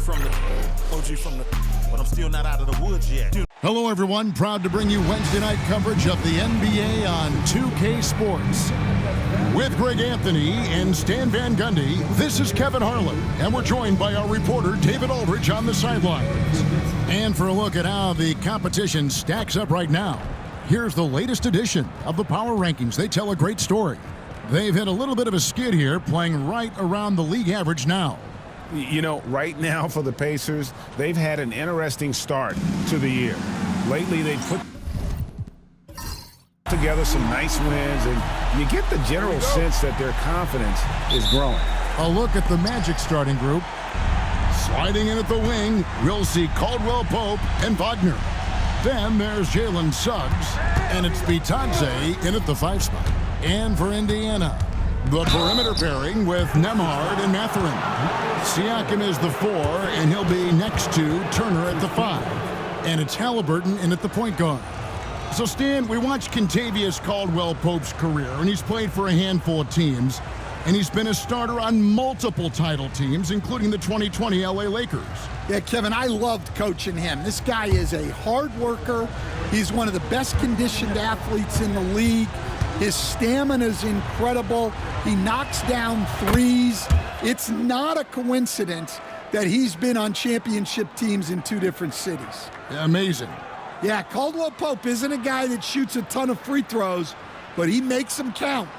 from the, but I'm still not out of the woods yet. Hello, everyone. Proud to bring you Wednesday night coverage of the NBA on 2K Sports. With Greg Anthony and Stan Van Gundy, this is Kevin Harlan, and we're joined by our reporter, David Aldridge, on the sidelines. And for a look at how the competition stacks up right now, here's the latest edition of the Power Rankings. They tell a great story. They've hit a little bit of a skid here, playing right around the league average now. You know, right now for the Pacers, they've had an interesting start to the year. Lately, they've put together some nice wins, and you get the general sense that their confidence is growing. A look at the Magic starting group. Sliding in at the wing, we'll see Caldwell Pope and Wagner. Then there's Jalen Suggs, and it's Bitadze in at the 5 spot. And for Indiana, the perimeter pairing with Nembhard and Mathurin. Siakam is the 4, and he'll be next to Turner at the 5. And it's Halliburton in at the point guard. So, Stan, we watched Kentavious Caldwell-Pope's career, and he's played for a handful of teams. And he's been a starter on multiple title teams, including the 2020 LA Lakers. Yeah, Kevin, I loved coaching him. This guy is a hard worker. He's one of the best conditioned athletes in the league. His stamina is incredible. He knocks down threes. It's not a coincidence that he's been on championship teams in 2 different cities. Amazing. Yeah, Caldwell Pope isn't a guy that shoots a ton of free throws, but he makes them count.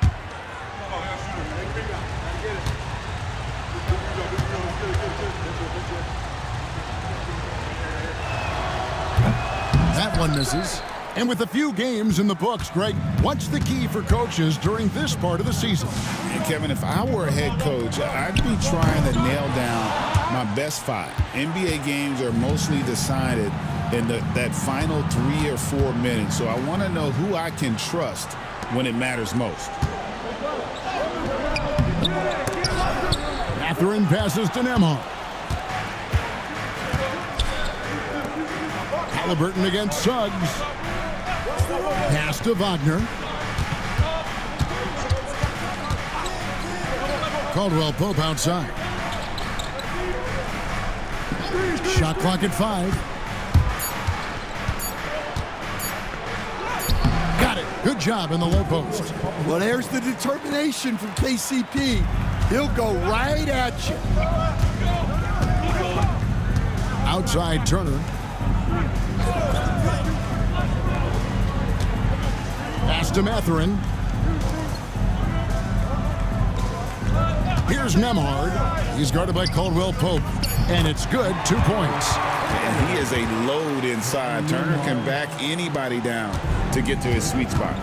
That one misses. And with a few games in the books, Greg, what's the key for coaches during this part of the season? And Kevin, if I were a head coach, I'd be trying to nail down my best 5. NBA games are mostly decided in that final 3 or 4 minutes, so I want to know who I can trust when it matters most. Mathurin passes to Nembhard. Halliburton against Suggs. Pass to Wagner. Caldwell Pope outside. Shot clock at 5. Got it. Good job in the low post. Well, there's the determination from KCP. He'll go right at you. Outside Turner. Pass to Mathurin. Here's Nembhard. He's guarded by Caldwell Pope. And it's good, 2 points. And he is a load inside. Turner can back anybody down to get to his sweet spot.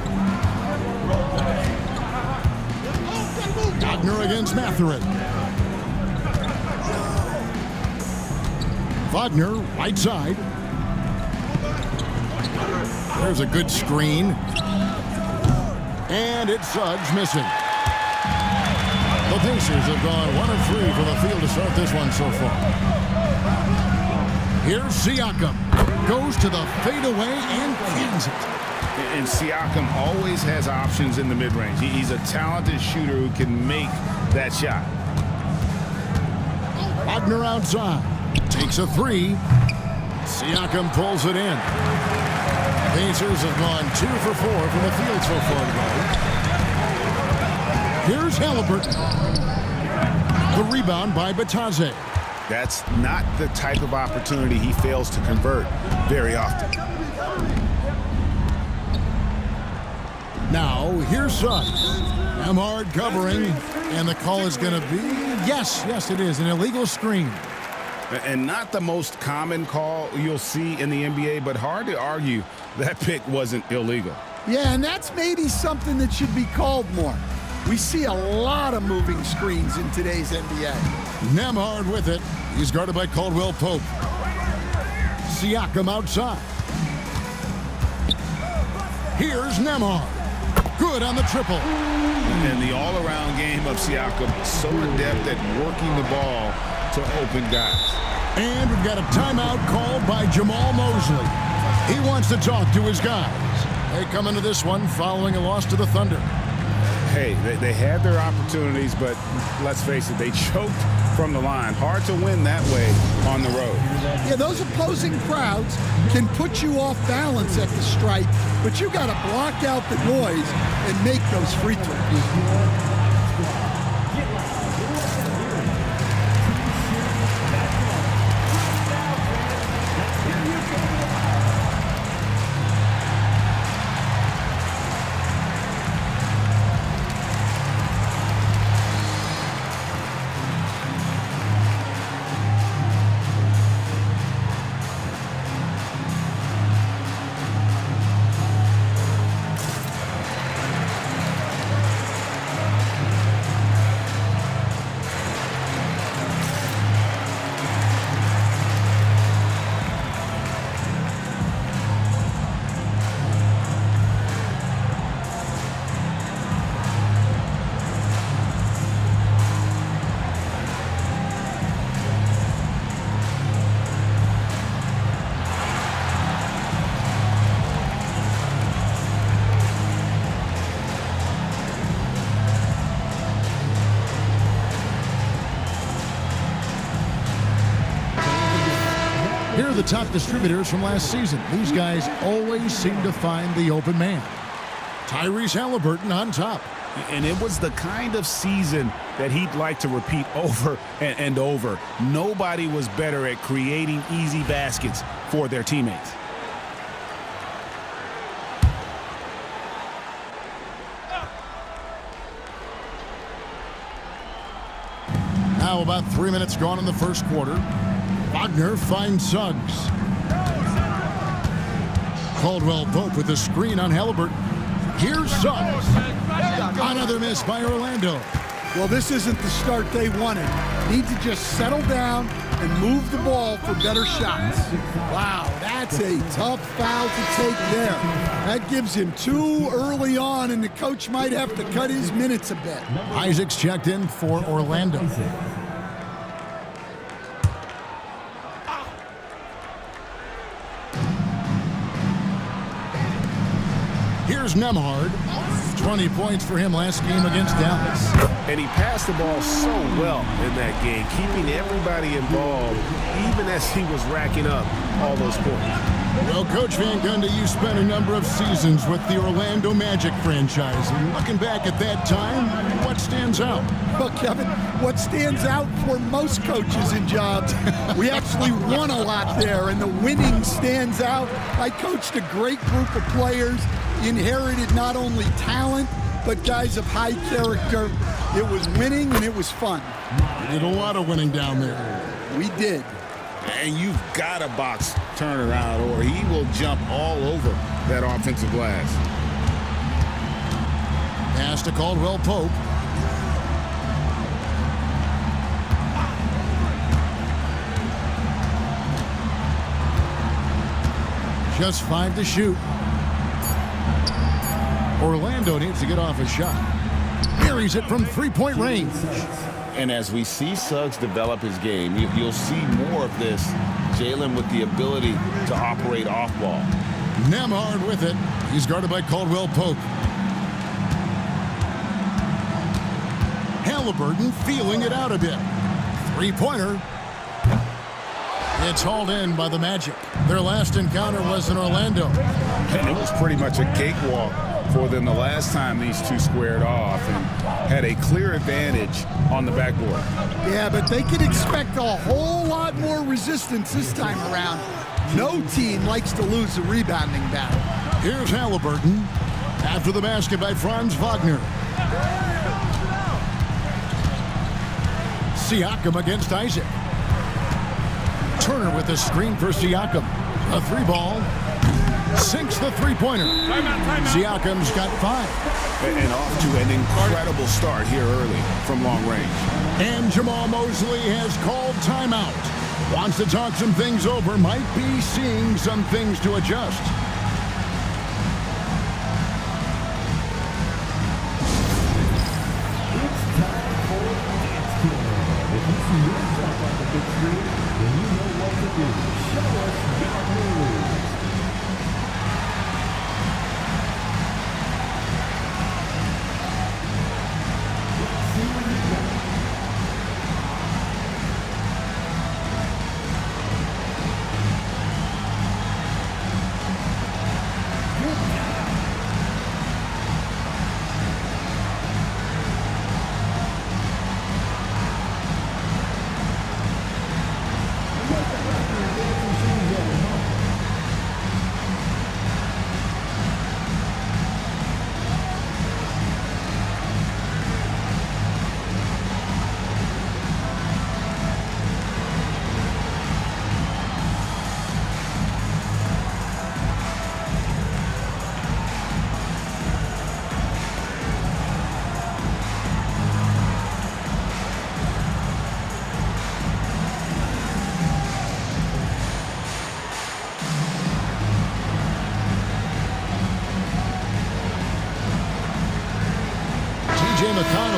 Wagner against Mathurin. Wagner, right side. There's a good screen. And it's Suggs missing. The Pacers have gone 1 of 3 from the field to start this one so far. Here's Siakam. Goes to the fadeaway and cleans it. And Siakam always has options in the mid-range. He's a talented shooter who can make that shot. Wagner outside. Takes a 3. Siakam pulls it in. Pacers have gone 2 for 4 from the field so far today. Here's Halliburton. The rebound by Bitadze. That's not the type of opportunity he fails to convert very often. Now, here's Suggs. Nembhard covering, and the call is going to be, yes, it is, an illegal screen. And not the most common call you'll see in the NBA, but hard to argue that pick wasn't illegal. Yeah, and that's maybe something that should be called more. We see a lot of moving screens in today's NBA. Nembhard with it. He's guarded by Caldwell Pope. Siakam outside. Here's Nembhard. Good on the triple. And the all-around game of Siakam, so adept at working the ball to open guys. And we've got a timeout called by Jamal Mosley. He wants to talk to his guys. They come into this one following a loss to the Thunder. Hey, they had their opportunities, but let's face it, they choked from the line. Hard to win that way on the road. Yeah, those opposing crowds can put you off balance at the stripe, but you got to block out the noise and make those free throws. Here are the top distributors from last season. These guys always seem to find the open man. Tyrese Halliburton on top. And it was the kind of season that he'd like to repeat over and over. Nobody was better at creating easy baskets for their teammates. Now about 3 minutes gone in the first quarter. Wagner finds Suggs. Caldwell Pope with the screen on Halliburton. Here's Suggs. Another miss by Orlando. Well, this isn't the start they wanted. Need to just settle down and move the ball for better shots. Wow, that's a tough foul to take there. That gives him 2 early on, and the coach might have to cut his minutes a bit. Isaac's checked in for Orlando. Here's Nemhard. 20 points for him last game against Dallas. And he passed the ball so well in that game, keeping everybody involved, even as he was racking up all those points. Well, Coach Van Gundy, you spent a number of seasons with the Orlando Magic franchise. And looking back at that time, what stands out? Well, Kevin, what stands out for most coaches in jobs, we actually won a lot there, and the winning stands out. I coached a great group of players, inherited not only talent, but guys of high character. It was winning, and it was fun. We did a lot of winning down there. We did. And you've got a box turnaround, or he will jump all over that offensive glass. Pass to Caldwell Pope. Just 5 to shoot. Orlando needs to get off a shot. Buries it from three-point range. And as we see Suggs develop his game, you'll see more of this. Jalen with the ability to operate off ball. Nemhard with it. He's guarded by Caldwell Pope. Halliburton feeling it out a bit. Three-pointer. It's hauled in by the Magic. Their last encounter was in Orlando. And it was pretty much a cakewalk for them the last time these two squared off and had a clear advantage on the backboard. Yeah, but they could expect a whole lot more resistance this time around. No team likes to lose a rebounding battle. Here's Halliburton. After the basket by Franz Wagner. Siakam against Isaac. Turner with the screen for Siakam. A 3-ball. Sinks the three-pointer. Siakam's got 5. And off to an incredible start here early from long range. And Jamal Mosley has called timeout. Wants to talk some things over. Might be seeing some things to adjust.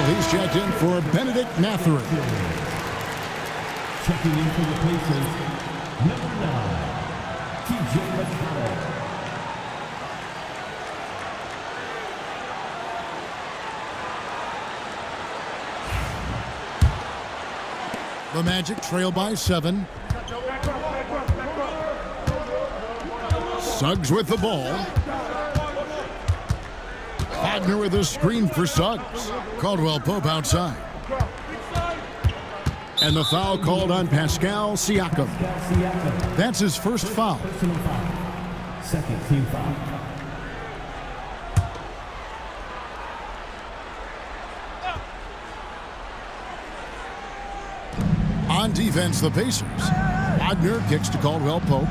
He's checked in for Benedict Matherin. Checking in for the Pacers, number 9, TJ McConnell. The Magic trail by 7. Suggs with the ball. Wagner with a screen for Suggs. Caldwell Pope outside. And the foul called on Pascal Siakam. That's his first foul. Second team foul. On defense, the Pacers. Wagner kicks to Caldwell Pope.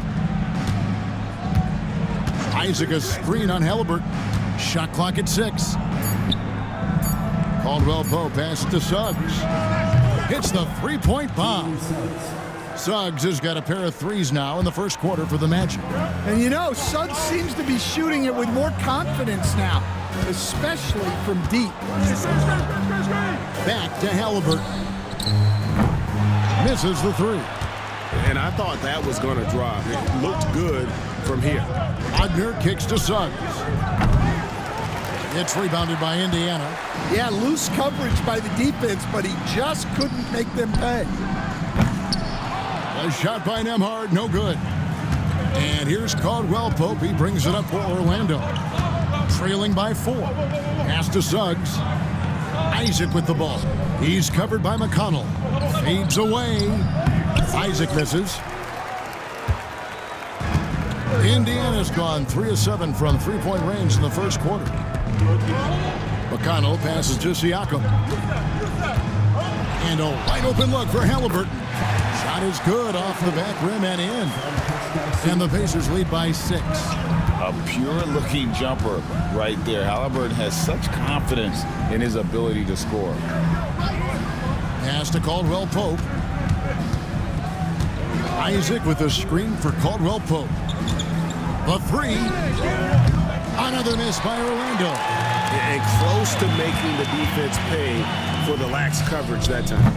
Isaac a screen on Halliburton. Shot clock at 6. Caldwell Pope passes to Suggs. Hits the three-point bomb. Suggs has got a pair of threes now in the first quarter for the Magic. And you know, Suggs seems to be shooting it with more confidence now, especially from deep. Back to Halliburton. Misses the 3. And I thought that was going to drop. It looked good from here. Wagner kicks to Suggs. It's rebounded by Indiana. Yeah, loose coverage by the defense, but he just couldn't make them pay. A shot by Nembhard, no good. And here's Caldwell Pope. He brings it up for Orlando. Trailing by 4. Pass to Suggs. Isaac with the ball. He's covered by McConnell. Fades away. Isaac misses. Indiana's gone 3 of 7 from three-point range in the first quarter. McConnell passes to Siakam. And a wide-open look for Halliburton. Shot is good off the back rim and in. And the Pacers lead by 6. A pure-looking jumper right there. Halliburton has such confidence in his ability to score. Pass to Caldwell Pope. Isaac with a screen for Caldwell Pope. The 3. Another miss by Orlando. And close to making the defense pay for the lax coverage that time.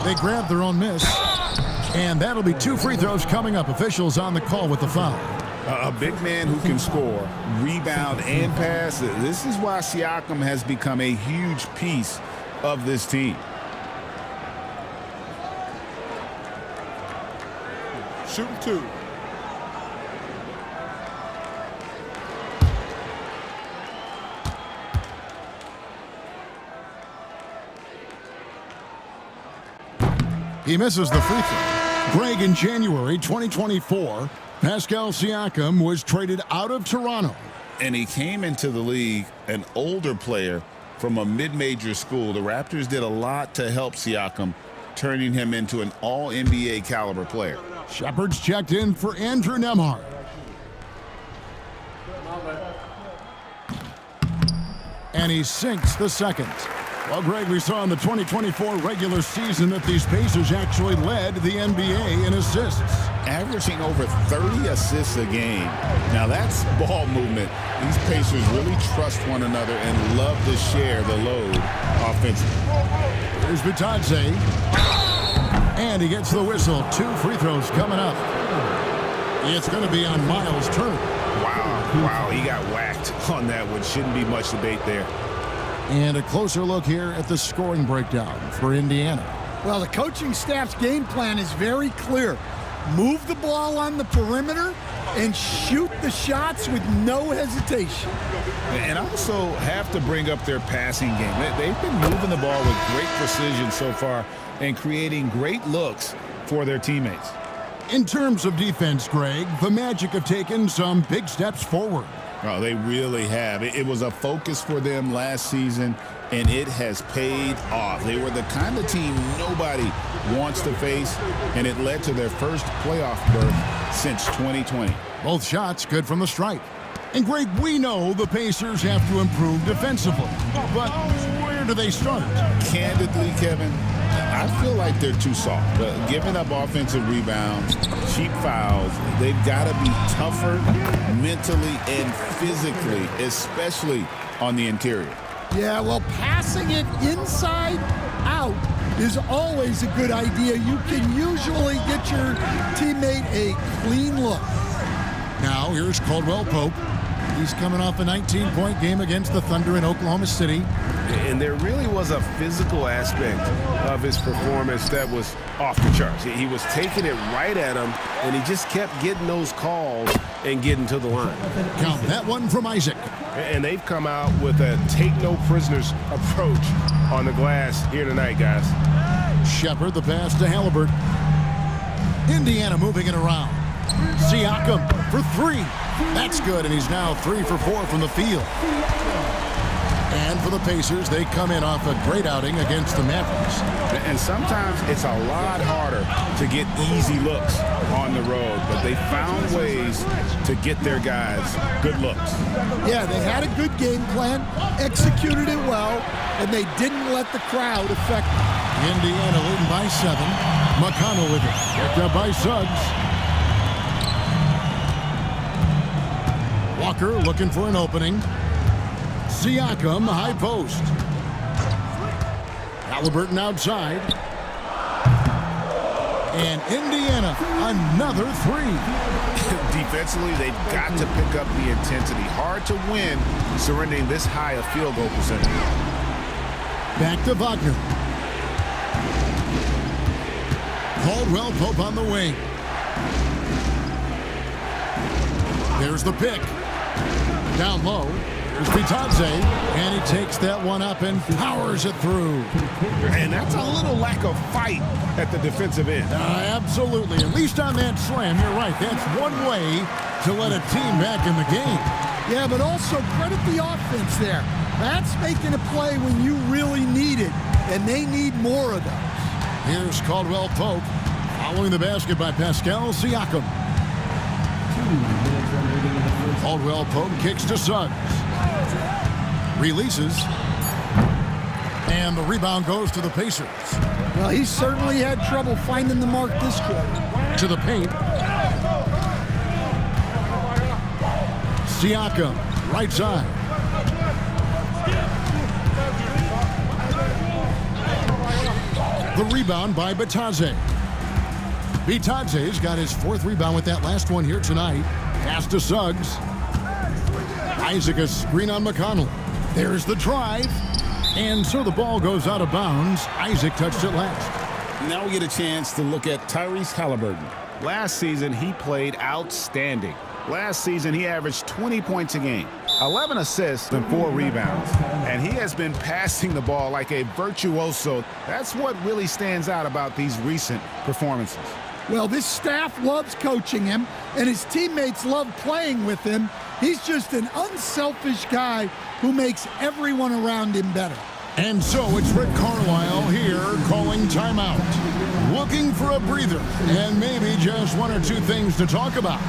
They grabbed their own miss. And that'll be 2 free throws coming up. Officials on the call with the foul. A big man who can score, rebound, and pass. This is why Siakam has become a huge piece of this team. Shooting 2. He misses the free throw. Greg, in January 2024, Pascal Siakam was traded out of Toronto. And he came into the league an older player from a mid-major school. The Raptors did a lot to help Siakam, turning him into an all-NBA caliber player. Shepard's checked in for Andrew Nembhard. And he sinks the second. Well, Greg, we saw in the 2024 regular season that these Pacers actually led the NBA in assists. Averaging over 30 assists a game. Now that's ball movement. These Pacers really trust one another and love to share the load offensively. Here's Bitadze. And he gets the whistle. 2 free throws coming up. It's going to be on Miles Turner. Wow, he got whacked on that one. Shouldn't be much debate there. And a closer look here at the scoring breakdown for Indiana. Well, the coaching staff's game plan is very clear. Move the ball on the perimeter and shoot the shots with no hesitation. And also have to bring up their passing game. They've been moving the ball with great precision so far and creating great looks for their teammates. In terms of defense, Greg, the Magic have taken some big steps forward. Oh, they really have. It was a focus for them last season, and it has paid off. They were the kind of team nobody wants to face, and it led to their first playoff berth since 2020. Both shots good from the stripe. And Greg, we know the Pacers have to improve defensively, but where do they start? Candidly, Kevin, I feel like they're too soft. Giving up offensive rebounds, cheap fouls, they've got to be tougher mentally and physically, especially on the interior. Yeah, well, passing it inside out is always a good idea. You can usually get your teammate a clean look. Now here's Caldwell Pope. He's coming off a 19-point game against the Thunder in Oklahoma City. And there really was a physical aspect of his performance that was off the charts. He was taking it right at him, and he just kept getting those calls and getting to the line. Count that one from Isaac. And they've come out with a take-no-prisoners approach on the glass here tonight, guys. Shepard, the pass to Halliburton. Indiana moving it around. Siakam for three. That's good, and he's now 3 for 4 from the field. And for the Pacers, they come in off a great outing against the Mavericks. And sometimes it's a lot harder to get easy looks on the road, but they found ways to get their guys good looks. Yeah, they had a good game plan, executed it well, and they didn't let the crowd affect them. Indiana leading by 7. McConnell with it. Picked up by Suggs. Walker looking for an opening. Siakam, high post. Halliburton outside. And Indiana, another 3. Defensively, they've got to pick up the intensity. Hard to win surrendering this high a field goal percentage. Back to Wagner. Caldwell Pope on the wing. There's the pick. Down low. There's Bitadze, and he takes that one up and powers it through. And that's a little lack of fight at the defensive end. Absolutely. At least on that slam, you're right. That's one way to let a team back in the game. Yeah, but also credit the offense there. That's making a play when you really need it, and they need more of those. Here's Caldwell Pope, following the basket by Pascal Siakam. Caldwell Pope kicks to Suggs. Releases. And the rebound goes to the Pacers. Well, he certainly had trouble finding the mark this quarter. To the paint. Siakam, right side. The rebound by Bitadze. Bitadze's got his 4th rebound with that last one here tonight. Pass to Suggs. Isaac, a screen on McConnell. There's the drive. And so the ball goes out of bounds. Isaac touched it last. Now we get a chance to look at Tyrese Halliburton. Last season, he played outstanding. Last season, he averaged 20 points a game, 11 assists, and 4 rebounds. And he has been passing the ball like a virtuoso. That's what really stands out about these recent performances. Well, this staff loves coaching him, and his teammates love playing with him. He's just an unselfish guy who makes everyone around him better. And so it's Rick Carlisle here calling timeout. Looking for a breather and maybe just 1 or 2 things to talk about.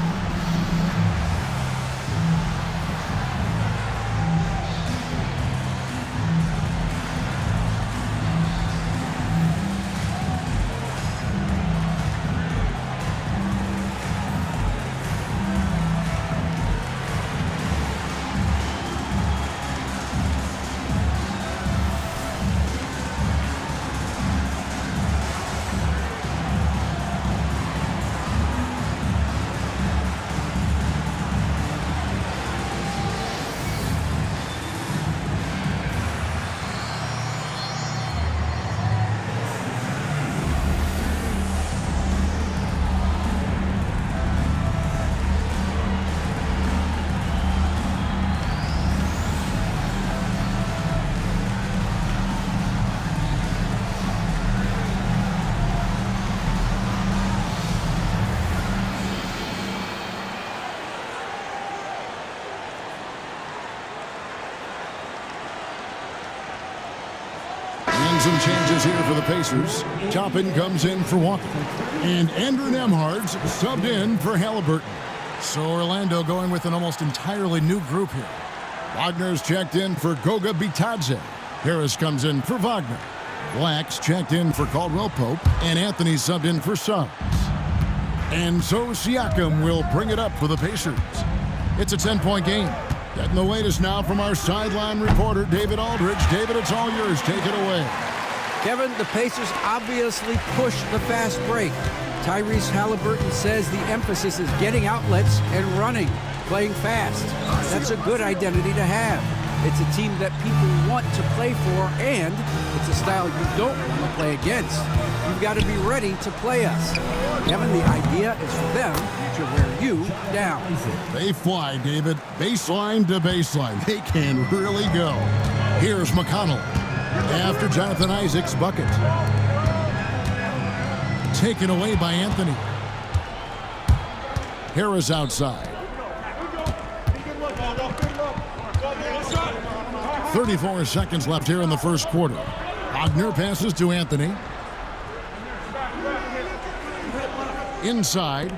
Some changes here for the Pacers. Toppin comes in for Walker. And Andrew Nembhard's subbed in for Halliburton. So Orlando going with an almost entirely new group here. Wagner's checked in for Goga Bitadze. Harris comes in for Wagner. Black's checked in for Caldwell Pope. And Anthony subbed in for Suggs. And so Siakam will bring it up for the Pacers. It's a 10-point game. Getting the latest now from our sideline reporter, David Aldridge. David, it's all yours. Take it away. Kevin, the Pacers obviously pushed the fast break. Tyrese Halliburton says the emphasis is getting outlets and running, playing fast. That's a good identity to have. It's a team that people want to play for, and it's a style you don't want to play against. You've got to be ready to play us. Kevin, the idea is for them to wear you down. They fly, David. Baseline to baseline. They can really go. Here's McConnell after Jonathan Isaac's bucket. Taken away by Anthony. Harris outside. 34 seconds left here in the first quarter. Wagner passes to Anthony. Inside.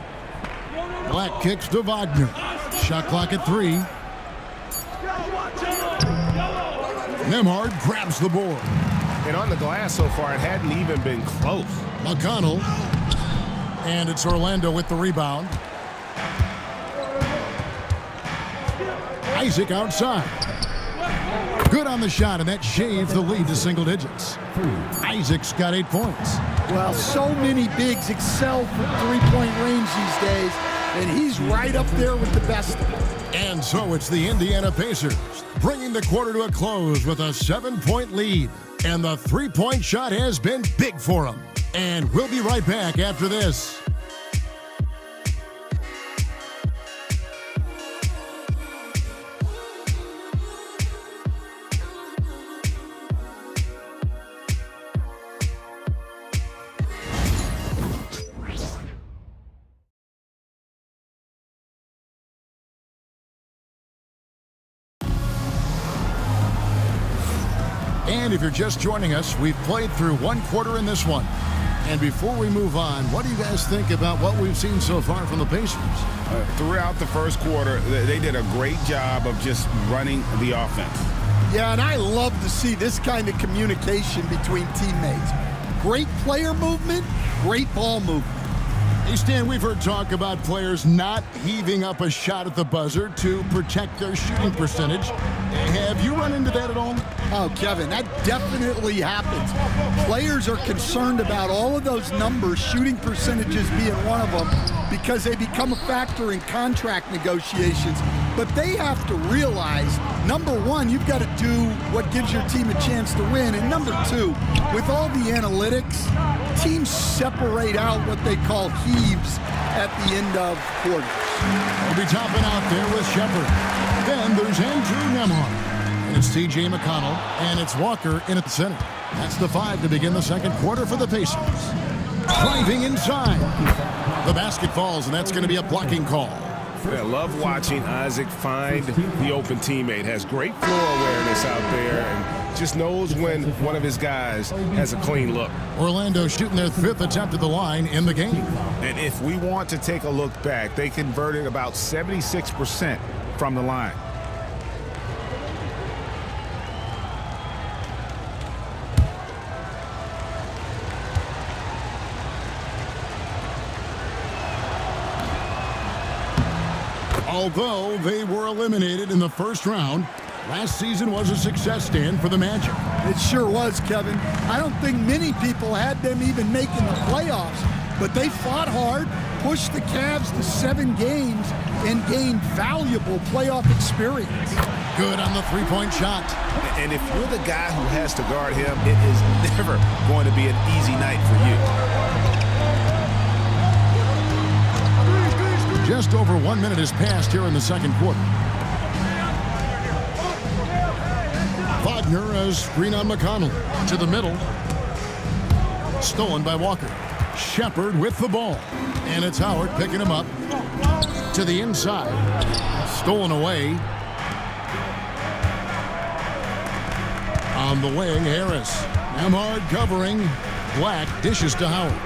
Black kicks to Wagner. Shot clock at 3. Nembhard grabs the board. And on the glass so far, it hadn't even been close. McConnell. And it's Orlando with the rebound. Isaac outside. Good on the shot, and that shaved the lead to single digits. Isaac's got 8 points. Well, so many bigs excel from three-point range these days, and he's right up there with the best of them. And so it's the Indiana Pacers, bringing the quarter to a close with a 7-point lead. And the three-point shot has been big for them. And we'll be right back after this. And if you're just joining us, we've played through one quarter in this one. And before we move on, what do you guys think about what we've seen so far from the Pacers? Throughout the first quarter, they did a great job of just running the offense. Yeah, and I love to see this kind of communication between teammates. Great player movement, great ball movement. Hey, Stan, we've heard talk about players not heaving up a shot at the buzzer to protect their shooting percentage. Have you run into that at all? Oh, Kevin, that definitely happens. Players are concerned about all of those numbers, shooting percentages being one of them, because they become a factor in contract negotiations. But they have to realize, number one, you've got to do what gives your team a chance to win. And number two, with all the analytics, teams separate out what they call heaves at the end of quarters. We'll be topping out there with Shepard. Then there's Andrew Nembhard. And it's T.J. McConnell. And it's Walker in at the center. That's the 5 to begin the second quarter for the Pacers. Driving inside. The basket falls, and that's going to be a blocking call. I love watching Isaac find the open teammate. Has great floor awareness out there and just knows when one of his guys has a clean look. Orlando shooting their 5th attempt at the line in the game. And if we want to take a look back, they converted about 76% from the line. Although they were eliminated in the first round, last season was a success stand for the Magic. It sure was, Kevin. I don't think many people had them even making the playoffs, but they fought hard, pushed the Cavs to 7 games, and gained valuable playoff experience. Good on the three-point shot. And if you're the guy who has to guard him, it is never going to be an easy night for you. Just over 1 minute has passed here in the second quarter. Wagner, a screen on McConnell. To the middle. Stolen by Walker. Shepard with the ball. And it's Howard picking him up. To the inside. Stolen away. On the wing, Harris. Nembhard covering. Black dishes to Howard.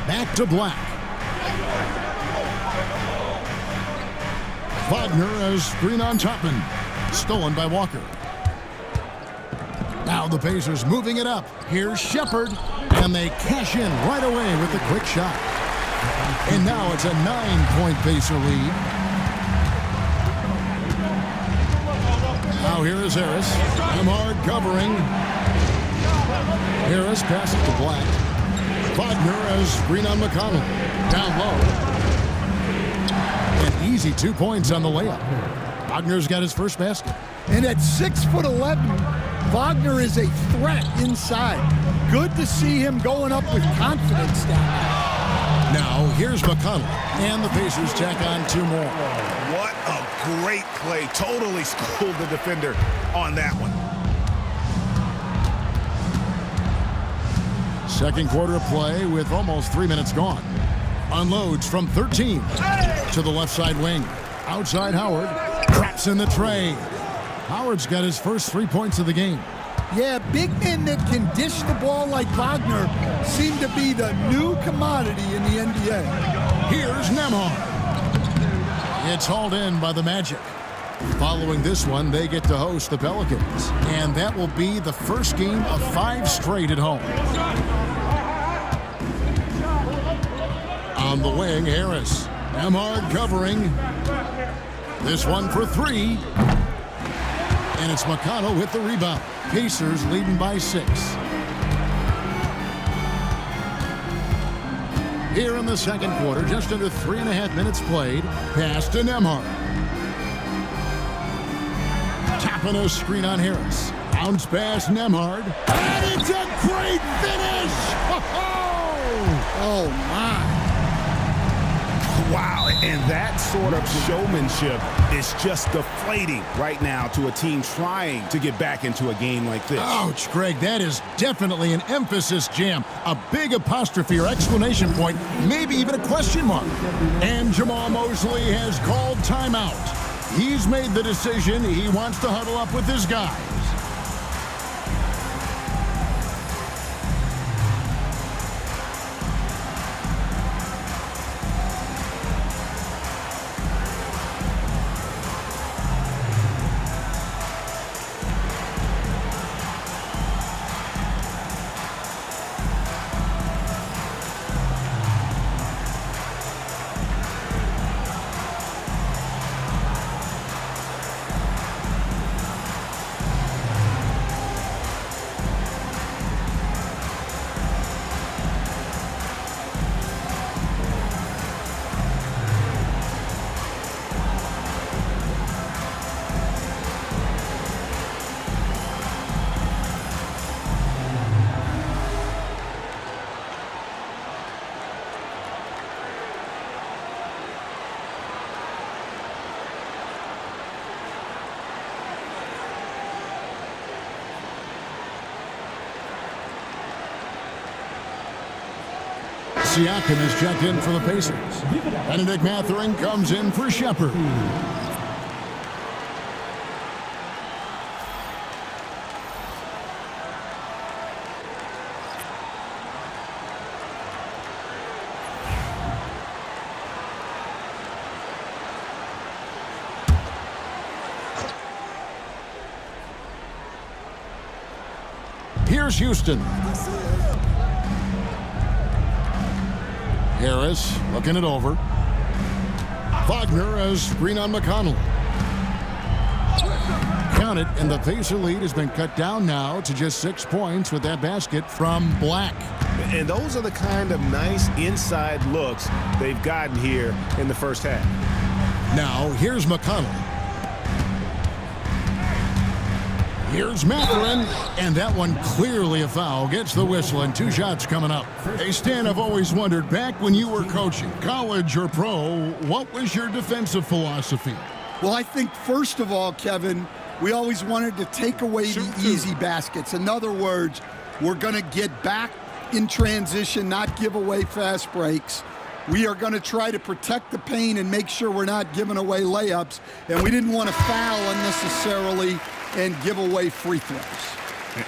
Back to Black. Wagner as screen on Topman. Stolen by Walker. Now the Pacers moving it up. Here's Shepard. And they cash in right away with a quick shot. And now it's a 9-point Pacer lead. Now here is Harris. Hard covering. Harris passes to Black. Wagner has screen on McConnell. Down low. An easy 2 points on the layup. Wagner's got his first basket. And at 6'11", Wagner is a threat inside. Good to see him going up with confidence down there. Now here's McConnell. And the Pacers tack on 2 more. What a great play. Totally schooled the defender on that one. Second quarter of play with almost 3 minutes gone. Unloads from 13 to the left side wing. Outside Howard. Traps in the tray. Howard's got his first 3 points of the game. Yeah, big men that can dish the ball like Wagner seem to be the new commodity in the NBA. Here's Nembhard. It's hauled in by the Magic. Following this one, they get to host the Pelicans. And that will be the first game of 5 straight at home. On the wing, Harris. Nembhard covering. This one for 3. And it's McConnell with the rebound. Pacers leading by 6. Here in the second quarter, just under 3.5 minutes played. Pass to Nembhard. Tapping a screen on Harris. Bounce pass Nembhard. And it's a great finish! Oh, my. Wow, and that sort of showmanship is just deflating right now to a team trying to get back into a game like this. Ouch, Greg, that is definitely an emphasis jam. A big apostrophe or exclamation point, maybe even a question mark. And Jamal Mosley has called timeout. He's made the decision. He wants to huddle up with his guys. Siakam is checked in for the Pacers. Benedict Mathurin comes in for Shepard. Here's Houston. Harris looking it over. Wagner has screen on McConnell. Count it, and the Pacer lead has been cut down now to just 6 points with that basket from Black. And those are the kind of nice inside looks they've gotten here in the first half. Now, here's McConnell. Here's Mathurin, and that one clearly a foul. Gets the whistle, and 2 shots coming up. Hey, Stan, I've always wondered, back when you were coaching, college or pro, what was your defensive philosophy? Well, I think, first of all, Kevin, we always wanted to take away the easy baskets. In other words, we're going to get back in transition, not give away fast breaks. We are going to try to protect the paint and make sure we're not giving away layups. And we didn't want to foul unnecessarily and give away free throws.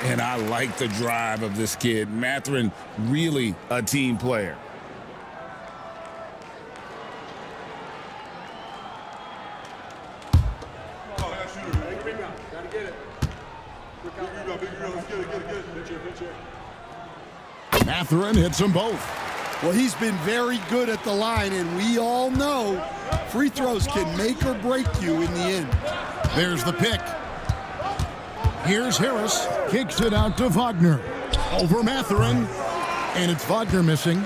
And I like the drive of this kid. Mathurin, really a team player. Mathurin hits them both. Well, he's been very good at the line, and we all know free throws can make or break you in the end. There's the pick. Here's Harris. Kicks it out to Wagner. Over Matherin. And it's Wagner missing.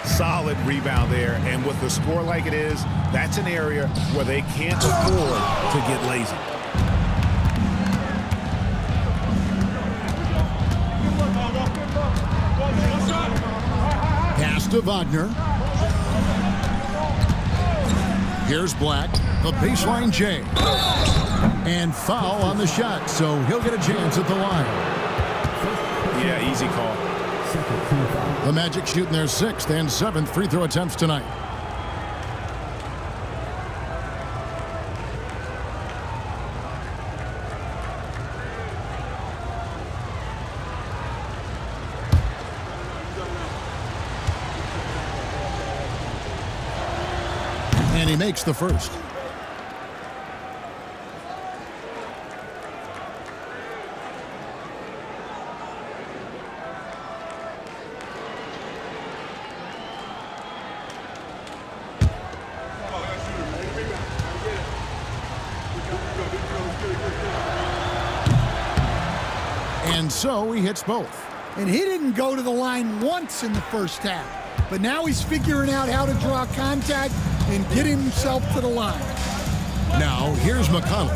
Solid rebound there. And with the score like it is, that's an area where they can't afford to get lazy. Pass to Wagner. Here's Black. The baseline J. And foul on the shot, so he'll get a chance at the line. Yeah, easy call. The Magic shooting their 6th and 7th free throw attempts tonight. And he makes the first. And so he hits both. And he didn't go to the line once in the first half. But now he's figuring out how to draw contact and get himself to the line. Now, here's McConnell.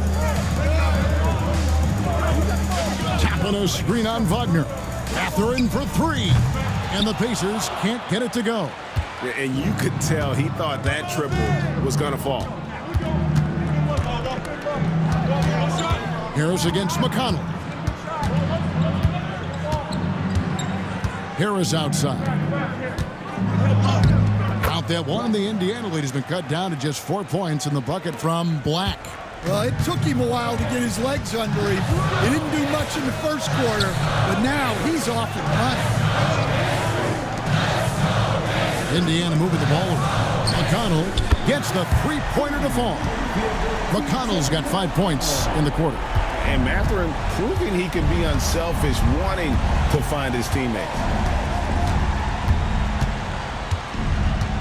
Tapping a screen on Wagner. Matherin for 3. And the Pacers can't get it to go. And you could tell he thought that triple was going to fall. Harris against McConnell. Harris outside. Count that one. The Indiana lead has been cut down to just 4 points in the bucket from Black. Well, it took him a while to get his legs under him. He didn't do much in the first quarter, but now he's off and running. Indiana moving the ball around. McConnell gets the three-pointer to fall. McConnell's got 5 points in the quarter. And Matherin proving he can be unselfish, wanting to find his teammates.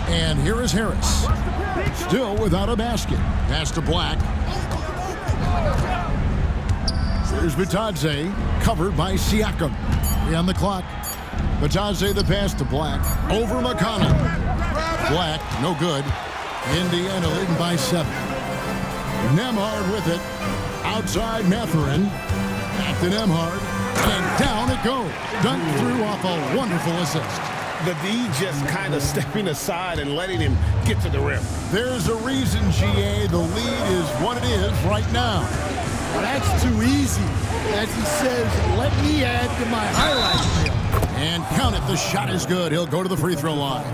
And here is Harris. Still without a basket. Pass to Black. Here's Bitadze, covered by Siakam. 3 on the clock. Bitadze the pass to Black. Over McConnell. Black, no good. Indiana leading by 7. Nembhard with it. Outside Matherin. Back to Nembhard. And down it goes. Dunked through off a wonderful assist. The D just kind of stepping aside and letting him get to the rim. There's a reason, GA, the lead is what it is right now. Well, that's too easy. As he says, let me add to my highlight reel. And count it, the shot is good. He'll go to the free throw line.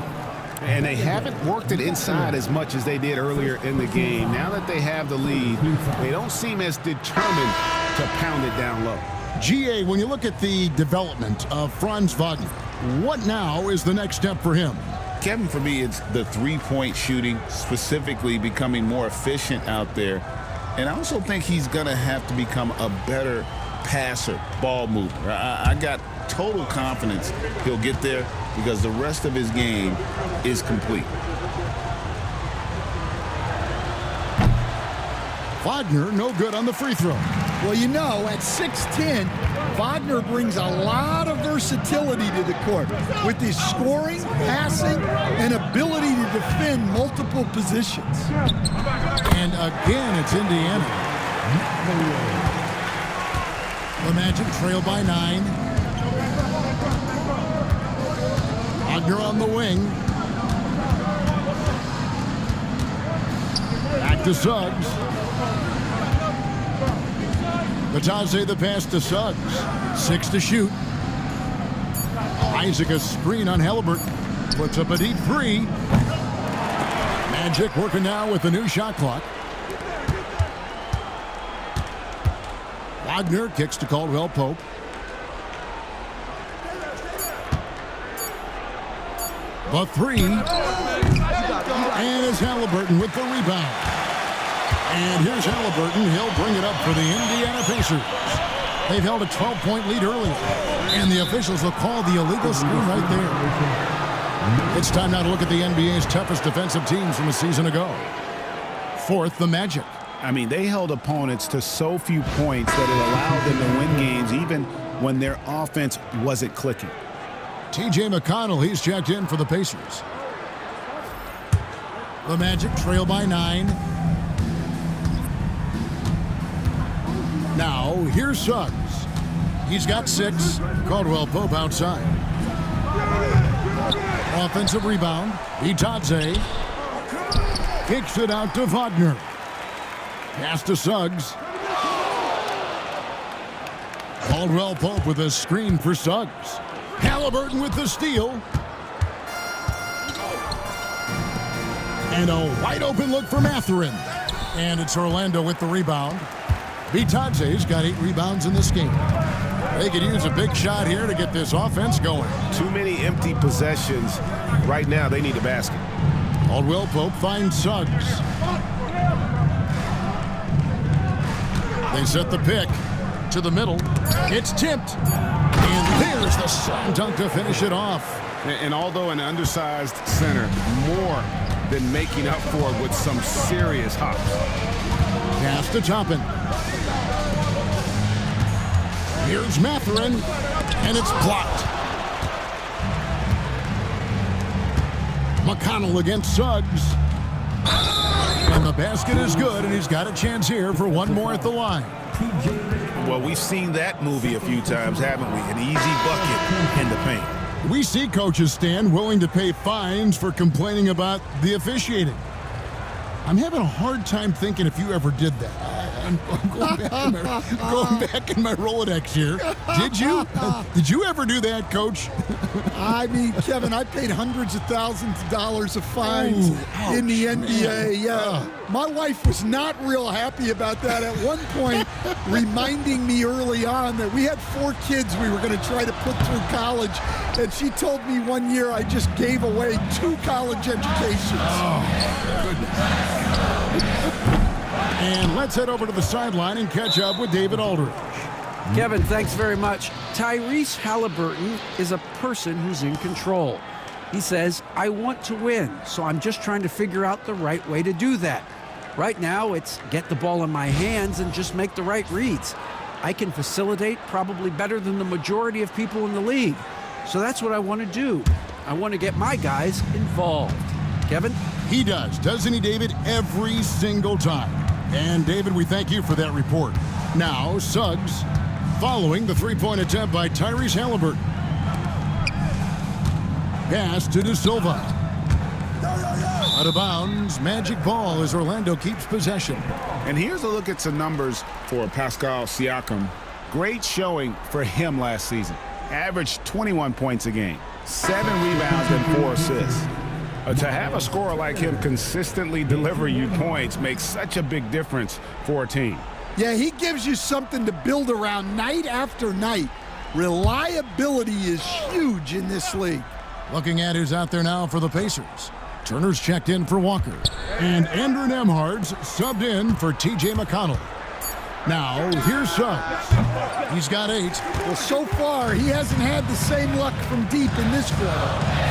And they haven't worked it inside as much as they did earlier in the game. Now that they have the lead, they don't seem as determined to pound it down low. GA, when you look at the development of Franz Wagner, what now is the next step for him? Kevin, for me, it's the three-point shooting, specifically becoming more efficient out there. And I also think he's going to have to become a better passer, ball mover. I got total confidence he'll get there because the rest of his game is complete. Wagner, no good on the free throw. Well, you know, at 6'10", Wagner brings a lot of versatility to the court with his scoring, passing, and ability to defend multiple positions. And again, it's Indiana. The Magic trail by 9. Wagner on the wing. Back to Suggs. Bitadze the pass to Suggs. 6 to shoot. Isaac a screen on Halliburton. Puts up a deep 3. Magic working now with the new shot clock. Wagner kicks to Caldwell Pope. The 3. And it's Halliburton with the rebound. And here's Halliburton. He'll bring it up for the Indiana Pacers. They've held a 12-point lead earlier. And the officials will call the illegal screen right there. It's time now to look at the NBA's toughest defensive teams from a season ago. Fourth, the Magic. I mean, they held opponents to so few points that it allowed them to win games even when their offense wasn't clicking. TJ McConnell, he's checked in for the Pacers. The Magic trail by 9. Now, here's Suggs. He's got 6. Caldwell Pope outside. Offensive rebound. Itadze kicks it out to Wagner. Pass to Suggs. Caldwell Pope with a screen for Suggs. Halliburton with the steal. And a wide open look for Mathurin. And it's Orlando with the rebound. Itadze's got 8 rebounds in this game. They could use a big shot here to get this offense going. Too many empty possessions. Right now, they need a basket. Caldwell Pope finds Suggs. They set the pick to the middle. It's tipped. And there's the slam dunk to finish it off. And although an undersized center, more than making up for it with some serious hops. Pass to Toppin. Here's Mathurin, and it's blocked. McConnell against Suggs. And the basket is good, and he's got a chance here for one more at the line. Well, we've seen that movie a few times, haven't we? An easy bucket in the paint. We see coaches stand willing to pay fines for complaining about the officiating. I'm having a hard time thinking if you ever did that. I'm going back in my Rolodex here. Did you? Did you ever do that, Coach? I mean, Kevin, I paid hundreds of thousands of dollars of fines in the NBA. Yeah. My wife was not real happy about that at one point, reminding me early on that we had 4 kids we were going to try to put through college. And she told me one year I just gave away 2 college educations. Oh, goodness. And let's head over to the sideline and catch up with David Aldridge. Kevin, thanks very much. Tyrese Halliburton is a person who's in control. He says, I want to win, so I'm just trying to figure out the right way to do that. Right now, it's get the ball in my hands and just make the right reads. I can facilitate probably better than the majority of people in the league. So that's what I want to do. I want to get my guys involved. Kevin? He does, doesn't he, David? Every single time. And, David, we thank you for that report. Now, Suggs, following the three-point attempt by Tyrese Halliburton. Pass to De Silva. Out of bounds, Magic ball as Orlando keeps possession. And here's a look at some numbers for Pascal Siakam. Great showing for him last season. Averaged 21 points a game, 7 rebounds and 4 assists. To have a scorer like him consistently deliver you points makes such a big difference for a team. Yeah, he gives you something to build around night after night. Reliability is huge in this league. Looking at who's out there now for the Pacers. Turner's checked in for Walker. And Andrew Nembhard's subbed in for TJ McConnell. Now, here's Suggs. He's got 8. Well, so far, he hasn't had the same luck from deep in this quarter.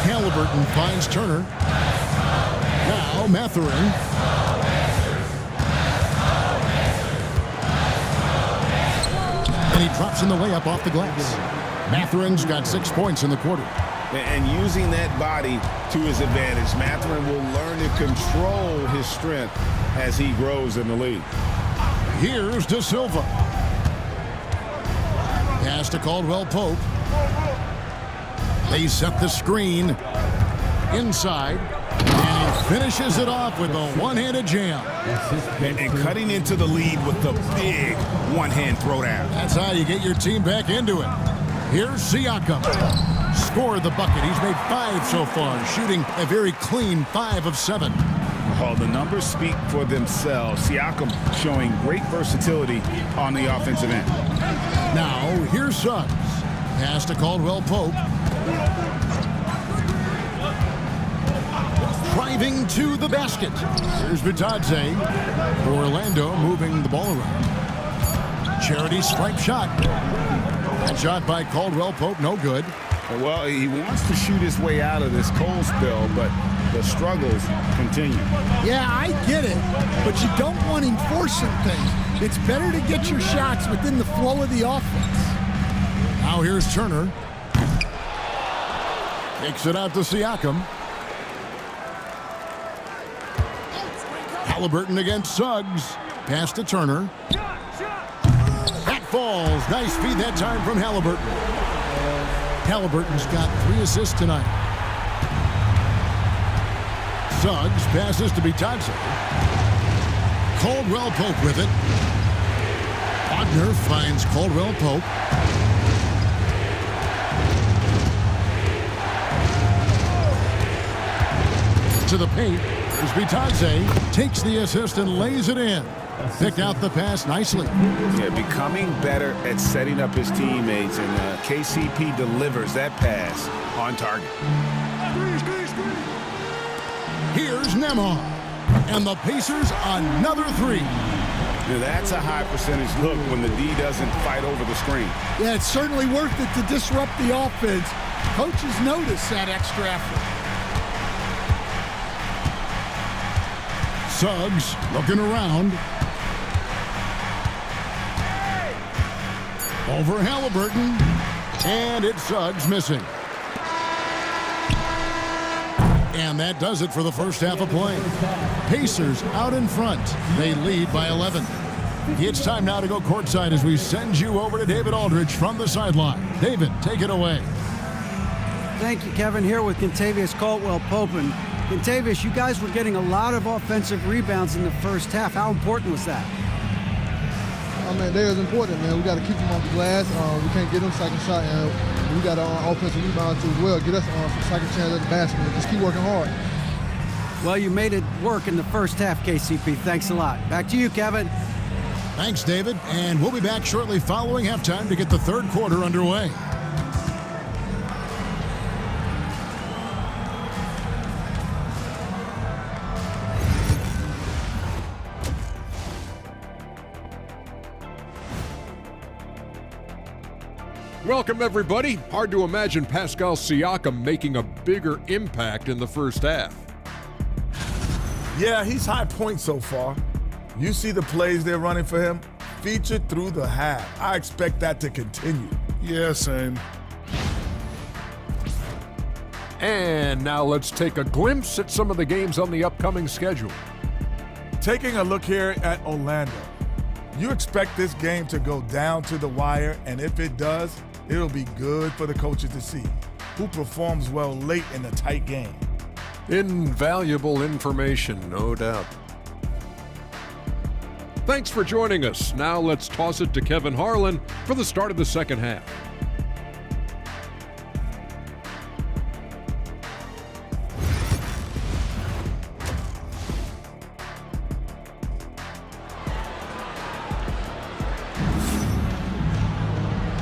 Halliburton finds Turner. Now Mathurin. And he drops in the layup off the glass. Mathurin's got 6 points in the quarter. And using that body to his advantage, Mathurin will learn to control his strength as he grows in the league. Here's De Silva. Pass to Caldwell Pope. They set the screen inside, and he finishes it off with a one-handed jam. And cutting into the lead with the big one-hand throwdown. That's how you get your team back into it. Here's Siakam. Scored the bucket. He's made 5 so far, shooting a very clean 5 of 7. Oh, the numbers speak for themselves. Siakam showing great versatility on the offensive end. Now, here's Suggs. Pass to Caldwell Pope. Driving to the basket. Here's Vitadze. Orlando moving the ball around. Charity stripe shot. That shot by Caldwell Pope, no good. Well, he wants to shoot his way out of this cold spell, but the struggles continue. Yeah, I get it, but you don't want him forcing things. It's better to get your shots within the flow of the offense. Now here's Turner. Takes it out to Siakam. Halliburton against Suggs. Pass to Turner. That falls. Nice feed that time from Halliburton. Halliburton's got 3 assists tonight. Suggs passes to Bitadze. Caldwell Pope with it. Wagner finds Caldwell Pope. To the paint. As Bitadze takes the assist and lays it in. Picked out the pass nicely. Yeah, becoming better at setting up his teammates, and KCP delivers that pass on target. Here's Nemar. And the Pacers another 3. Yeah, that's a high percentage look when the D doesn't fight over the screen. Yeah, it's certainly worth it to disrupt the offense. Coaches notice that extra effort. Suggs looking around. Over Halliburton. And it's Suggs missing. And that does it for the first half of play. Pacers out in front. They lead by 11. It's time now to go courtside as we send you over to David Aldridge from the sideline. David, take it away. Thank you, Kevin. Here with Kentavious Caldwell-Pope. And Kentavious, you guys were getting a lot of offensive rebounds in the first half. How important was that? I mean, they was important, man. We got to keep them off the glass. We can't get them second shot, and we got to offensive rebound too as well. Get us some second chance at the basket. Just keep working hard. Well, you made it work in the first half, KCP. Thanks a lot. Back to you, Kevin. Thanks, David. And we'll be back shortly following halftime to get the third quarter underway. Welcome, everybody. Hard to imagine Pascal Siakam making a bigger impact in the first half. Yeah, he's high point so far. You see the plays they're running for him? Featured through the half. I expect that to continue. Yeah, same. And now let's take a glimpse at some of the games on the upcoming schedule. Taking a look here at Orlando. You expect this game to go down to the wire, and if it does, it'll be good for the coaches to see who performs well late in a tight game. Invaluable information, no doubt. Thanks for joining us. Now let's toss it to Kevin Harlan for the start of the second half.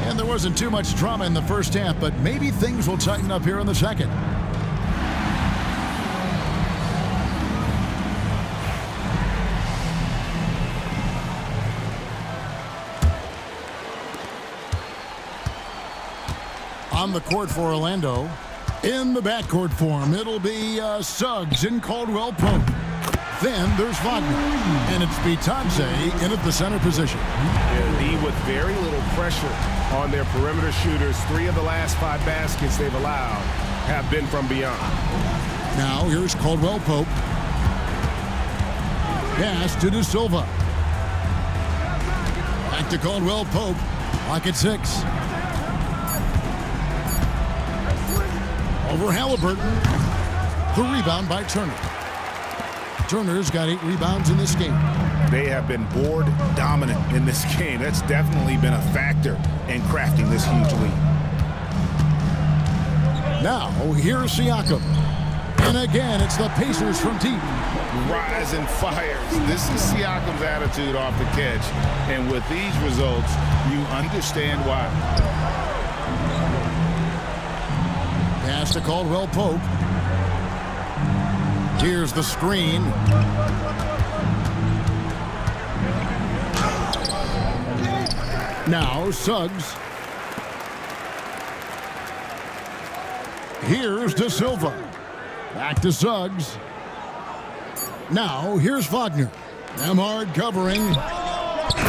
And there wasn't too much drama in the first half, but maybe things will tighten up here in the second. On the court for Orlando. In the backcourt form, it'll be Suggs and Caldwell Pope. Then there's Wagner, and it's Bitadze in at the center position. Yeah, D with very little pressure on their perimeter shooters. 3 of the last 5 baskets they've allowed have been from beyond. Now here's Caldwell Pope. Pass to De Silva. Back to Caldwell Pope. Clock at 6. Over Halliburton. The rebound by Turner. Turner's got 8 rebounds in this game. They have been board dominant in this game. That's definitely been a factor in crafting this huge lead. Now, here's Siakam. And again, it's the Pacers from deep. Rise and fires. This is Siakam's attitude off the catch. And with these results, you understand why. Pass to Caldwell Pope. Here's the screen. Now Suggs. Here's De Silva. Back to Suggs. Now, here's Wagner. Nemhard covering.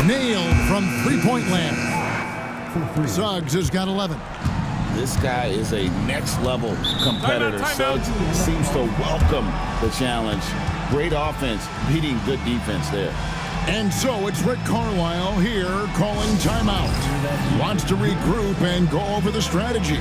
Nailed from three-point land. Suggs has got 11. This guy is a next-level competitor. Suggs seems to welcome the challenge. Great offense, beating good defense there. And so it's Rick Carlisle here calling timeout. Wants to regroup and go over the strategy.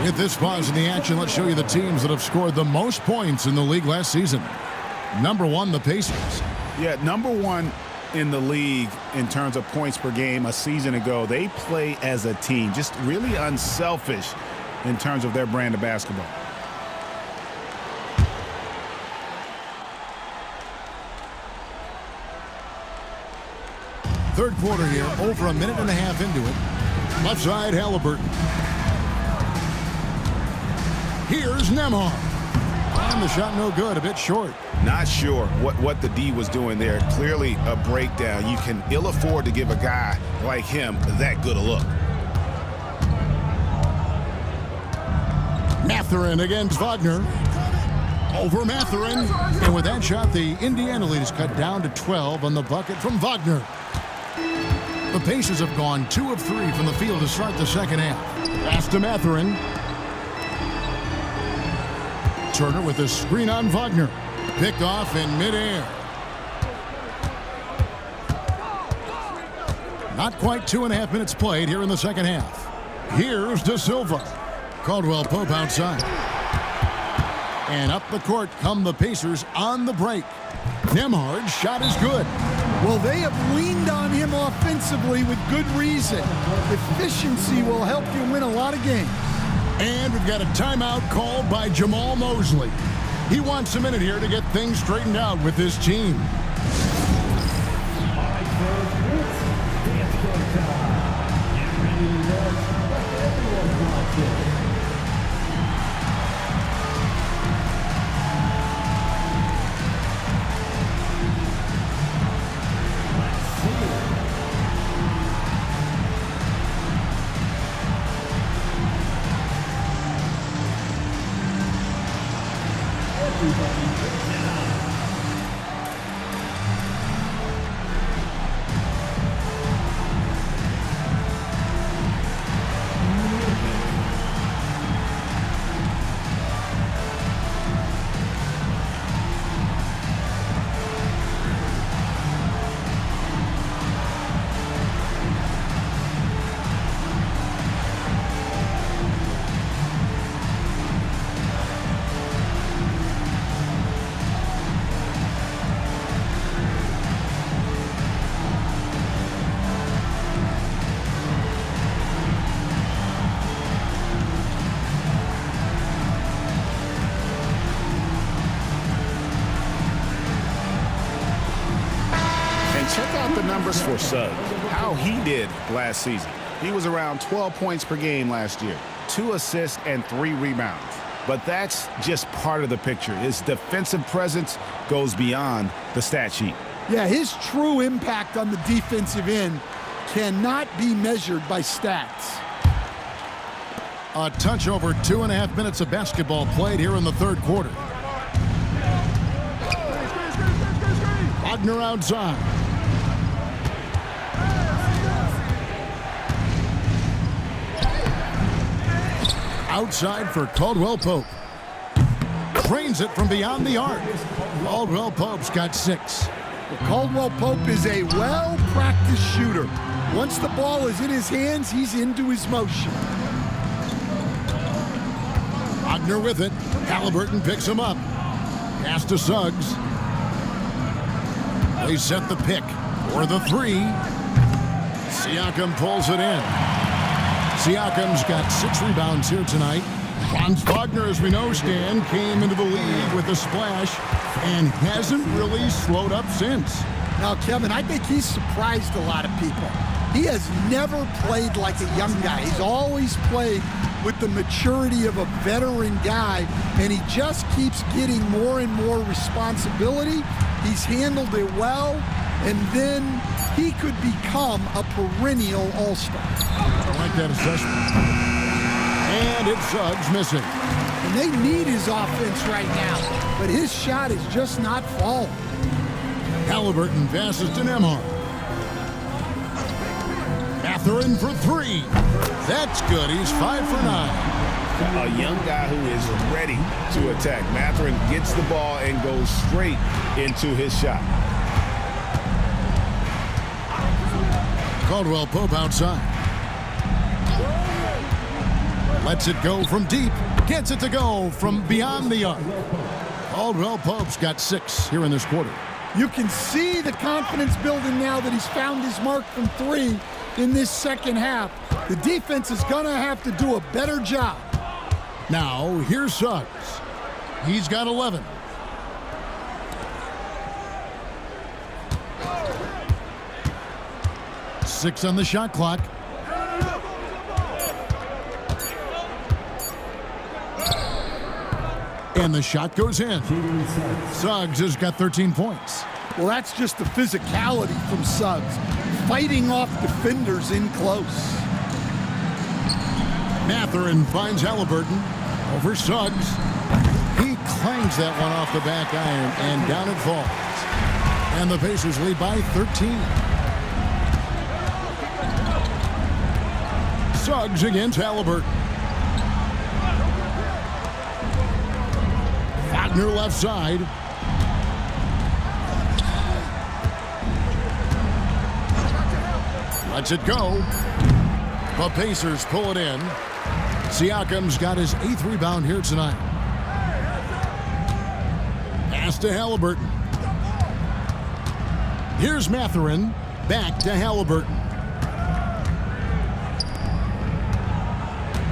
At this pause in the action, let's show you the teams that have scored the most points in the league last season. Number one, the Pacers. Yeah, number one in the league in terms of points per game a season ago. They play as a team, just really unselfish in terms of their brand of basketball. Third quarter here, over a minute and a half into it. Left side, Halliburton. Here's Nemhard. And the shot no good, a bit short. Not sure what the D was doing there. Clearly a breakdown. You can ill afford to give a guy like him that good a look. Mathurin against Wagner. Over Mathurin. And with that shot, the Indiana lead is cut down to 12 on the bucket from Wagner. The Pacers have gone 2 of 3 from the field to start the second half. Pass to Mathurin. Turner with a screen on Wagner. Picked off in midair. Not quite 2.5 minutes played here in the second half. Here's De Silva. Caldwell Pope outside. And up the court come the Pacers on the break. Nemhard's shot is good. Well, they have leaned on him offensively with good reason. Efficiency will help you win a lot of games. And we've got a timeout called by Jamal Mosley. He wants a minute here to get things straightened out with his team. Numbers for Suggs, how he did last season. He was around 12 points per game last year, 2 assists and 3 rebounds. But that's just part of the picture. His defensive presence goes beyond the stat sheet. Yeah, his true impact on the defensive end cannot be measured by stats. A touch over 2.5 minutes of basketball played here in the third quarter. Wagner outside. Outside for Caldwell Pope. Drains it from beyond the arc. Caldwell Pope's got 6. Well, Caldwell Pope is a well-practiced shooter. Once the ball is in his hands, he's into his motion. Wagner with it. Halliburton picks him up. Pass to Suggs. They set the pick for the 3. Siakam pulls it in. Siakam's got 6 rebounds here tonight. Franz Wagner, as we know, Stan, came into the league with a splash and hasn't really slowed up since. Now, Kevin, I think he's surprised a lot of people. He has never played like a young guy. He's always played with the maturity of a veteran guy, and he just keeps getting more and more responsibility. He's handled it well, and then he could become a perennial all-star. I like that assessment. And it's Suggs missing. And they need his offense right now, but his shot is just not falling. Halliburton passes to Nembhard. Mathurin for 3. That's good. He's 5 for 9. A young guy who is ready to attack. Mathurin gets the ball and goes straight into his shot. Caldwell Pope outside. Lets it go from deep. Gets it to go from beyond the arc. Caldwell Pope's got 6 here in this quarter. You can see the confidence building now that he's found his mark from 3 in this second half. The defense is going to have to do a better job. Now, here's Suggs. He's got 11. Six on the shot clock. And the shot goes in. Suggs has got 13 points. Well, that's just the physicality from Suggs, fighting off defenders in close. Mathurin finds Halliburton over Suggs. He clangs that one off the back iron, and down it falls. And the Pacers lead by 13. Suggs against Halliburton. Wagner left side. Lets it go. The Pacers pull it in. Siakam's got his 8th rebound here tonight. Pass to Halliburton. Here's Mathurin. Back to Halliburton.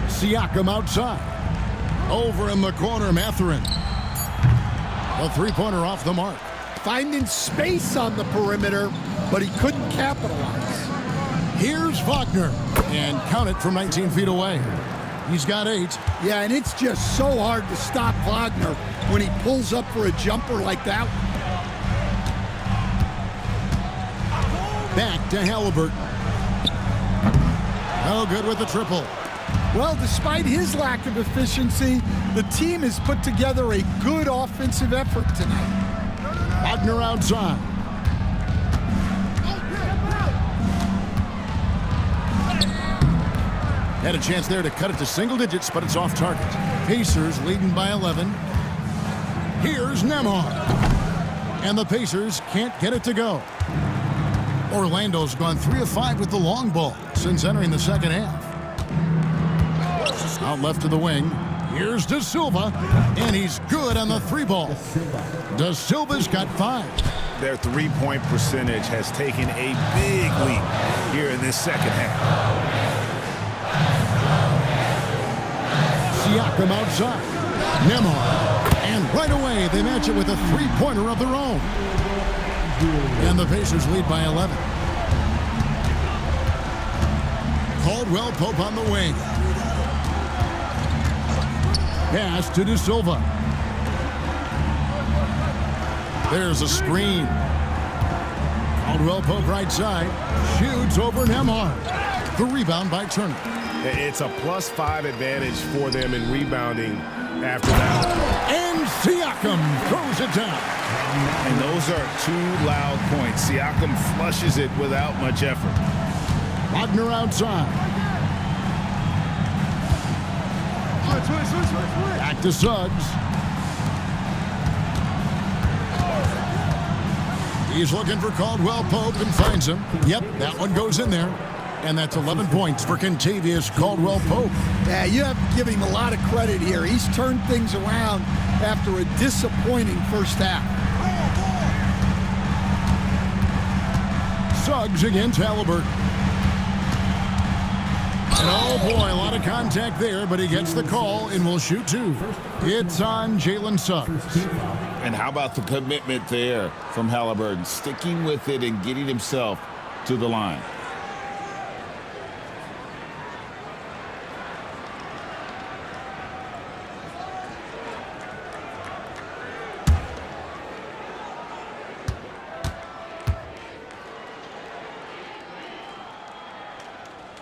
Siakam outside. Over in the corner, Mathurin. A 3-pointer off the mark. Finding space on the perimeter, but he couldn't capitalize. Here's Wagner, and count it from 19 feet away. He's got 8. Yeah, and it's just so hard to stop Wagner when he pulls up for a jumper like that. Back to Halliburton. No good with the triple. Well, despite his lack of efficiency, the team has put together a good offensive effort tonight. Wagner outside. Had a chance there to cut it to single digits, but it's off target. Pacers leading by 11. Here's Nembhard. And the Pacers can't get it to go. Orlando's gone 3 of 5 with the long ball since entering the second half. Out left to the wing. Here's De Silva, and he's good on the 3-ball. De Silva's got 5. Their 3-point percentage has taken a big leap here in this second half. Siakam outside. Nembhard. And right away, they match it with a 3-pointer of their own. And the Pacers lead by 11. Caldwell Pope on the wing. Pass to De Silva. There's a screen. Caldwell Pope right side. Shoots over Nembhard. The rebound by Turner. It's a +5 advantage for them in rebounding after that. And Siakam throws it down. And those are 2 loud points. Siakam flushes it without much effort. Wagner outside. Back to Suggs. He's looking for Caldwell Pope and finds him. Yep, that one goes in there. And that's 11 points for Kentavious Caldwell Pope. Yeah, you have to give him a lot of credit here. He's turned things around after a disappointing first half. Suggs against Halliburton. And oh boy, a lot of contact there, but he gets the call and will shoot 2. It's on Jalen Suggs. And how about the commitment there from Halliburton, sticking with it and getting himself to the line.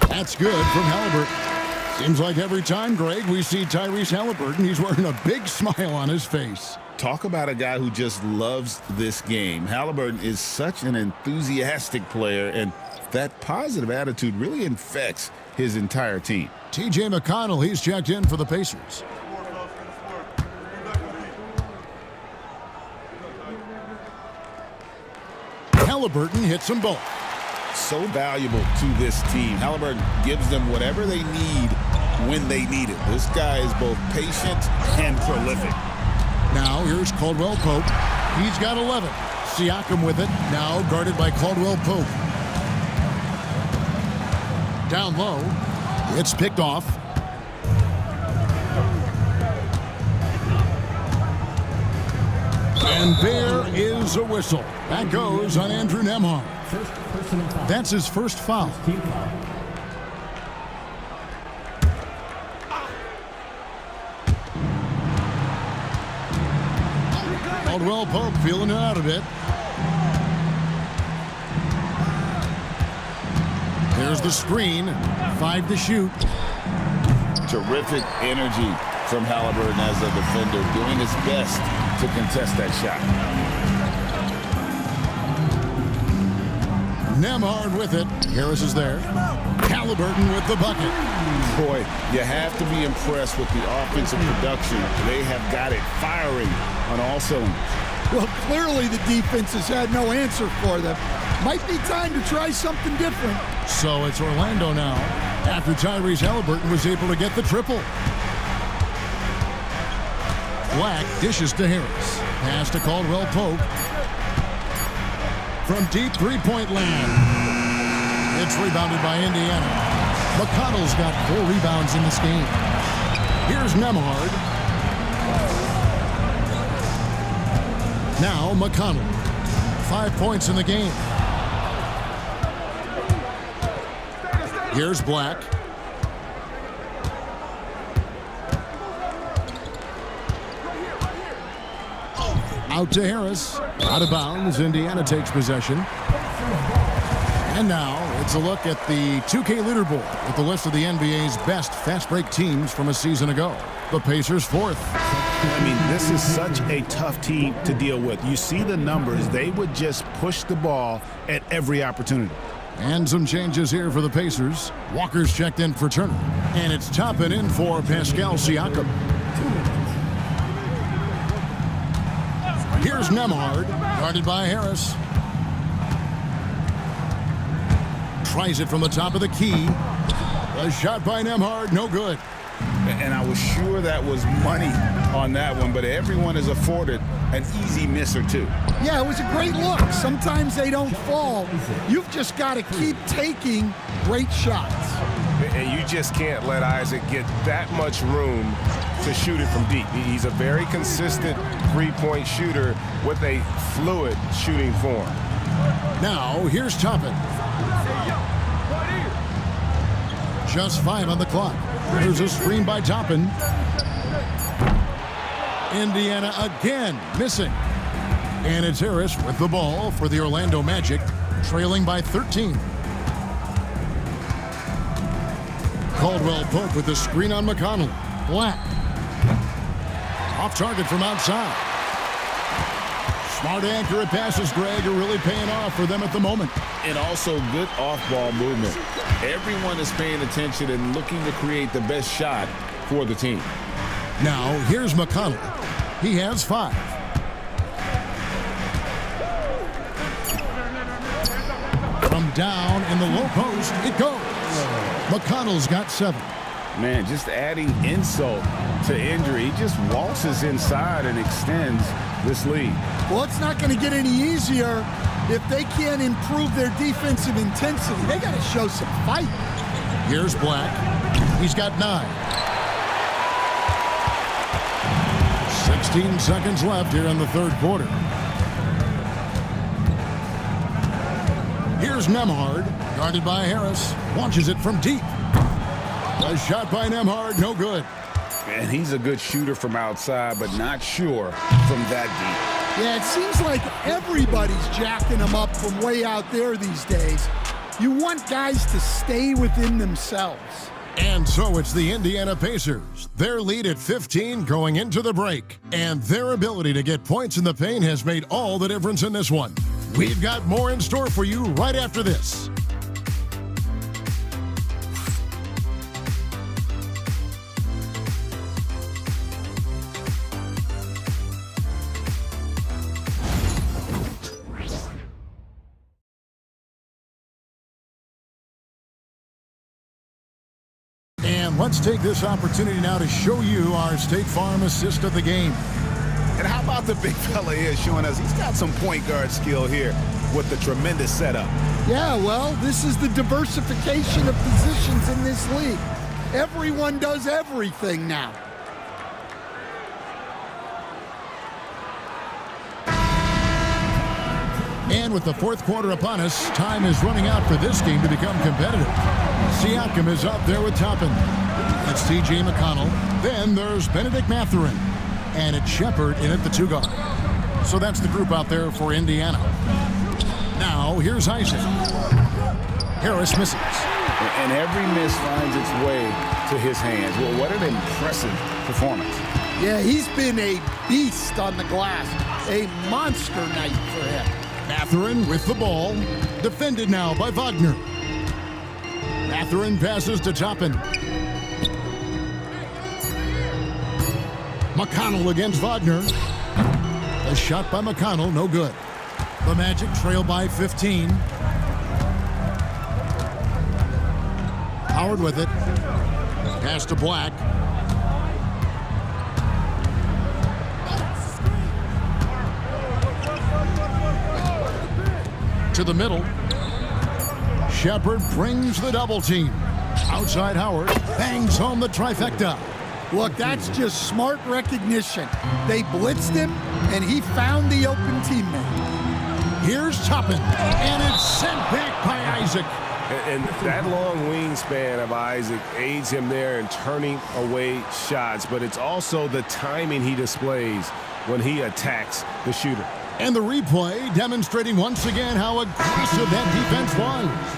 That's good from Halliburton. Seems like every time, Greg, we see Tyrese Halliburton, he's wearing a big smile on his face. Talk about a guy who just loves this game. Halliburton is such an enthusiastic player, and that positive attitude really infects his entire team. T.J. McConnell, he's checked in for the Pacers. Halliburton hits them both. So valuable to this team. Halliburton gives them whatever they need when they need it. This guy is both patient and prolific. Now here's Caldwell Pope. He's got 11. Siakam with it. Now guarded by Caldwell Pope. Down low. It's picked off. And there is a whistle. That goes on Andrew Nembhard. That's his first foul. Caldwell Pope feeling it out a bit. There's the screen. 5 to shoot. Terrific energy from Halliburton as a defender, doing his best to contest that shot. Nembhard with it. Harris is there. Halliburton with the bucket. Boy, you have to be impressed with the offensive production. They have got it firing on all cylinders. Well, clearly the defense has had no answer for them. Might be time to try something different. So it's Orlando now, after Tyrese Halliburton was able to get the triple. Black dishes to Harris. Pass to Caldwell Pope. From deep three-point land. It's rebounded by Indiana. McConnell's got 4 rebounds in this game. Here's Nembhard. Now McConnell. 5 points in the game. Here's Black. Out to Harris. Out of bounds. Indiana takes possession. And now it's a look at the 2K leaderboard with the list of the NBA's best fast break teams from a season ago. The Pacers 4th. I mean, this is such a tough team to deal with. You see the numbers. They would just push the ball at every opportunity. And some changes here for the Pacers. Walker's checked in for Turner. And it's Toppin in for Pascal Siakam. Here's Nembhard, guarded by Harris. Tries it from the top of the key. A shot by Nembhard, no good. And I was sure that was money on that one, but everyone is afforded an easy miss or two. Yeah, it was a great look. Sometimes they don't fall. You've just got to keep taking great shots. And you just can't let Isaac get that much room to shoot it from deep. He's a very consistent three-point shooter with a fluid shooting form. Now, here's Toppin. Just 5 on the clock. There's a screen by Toppin. Indiana again missing. And it's Harris with the ball for the Orlando Magic, trailing by 13. Caldwell Pope with the screen on McConnell. Black. Off target from outside. Smart, accurate passes, Greg, are really paying off for them at the moment. And also good off-ball movement. Everyone is paying attention and looking to create the best shot for the team. Now, here's McConnell. He has 5. From down in the low post, it goes. McConnell's got 7. Man, just adding insult to injury. He just waltzes inside and extends this lead. Well, it's not going to get any easier if they can't improve their defensive intensity. They got to show some fight. Here's Black. He's got 9. 16 seconds left here in the third quarter. Here's Nemhard, guarded by Harris. Launches it from deep. A shot by Nemhard, no good. Man, he's a good shooter from outside, but not sure from that deep. Yeah, it seems like everybody's jacking them up from way out there these days. You want guys to stay within themselves. And so it's the Indiana Pacers. Their lead at 15 going into the break. And their ability to get points in the paint has made all the difference in this one. We've got more in store for you right after this. And let's take this opportunity now to show you our State Farm assist of the game. And how about the big fella here showing us he's got some point guard skill here with the tremendous setup. Yeah, well, this is the diversification of positions in this league. Everyone does everything now. And with the fourth quarter upon us, time is running out for this game to become competitive. Siakam is up there with Toppin. It's T.J. McConnell. Then there's Benedict Mathurin. And it's Shepard in at the 2 guard. So that's the group out there for Indiana. Now, here's Isaac. Harris misses. And every miss finds its way to his hands. Well, what an impressive performance. Yeah, he's been a beast on the glass. A monster night for him. Mathurin with the ball. Defended now by Wagner. Mathurin passes to Toppin. McConnell against Wagner. A shot by McConnell, no good. The Magic trail by 15. Howard with it. Pass to Black. To the middle. Shepard brings the double team. Outside Howard bangs home the trifecta. Look, that's just smart recognition. They blitzed him, and he found the open teammate. Here's Toppin, and it's sent back by Isaac. And that long wingspan of Isaac aids him there in turning away shots, but it's also the timing he displays when he attacks the shooter. And the replay demonstrating once again how aggressive that defense was.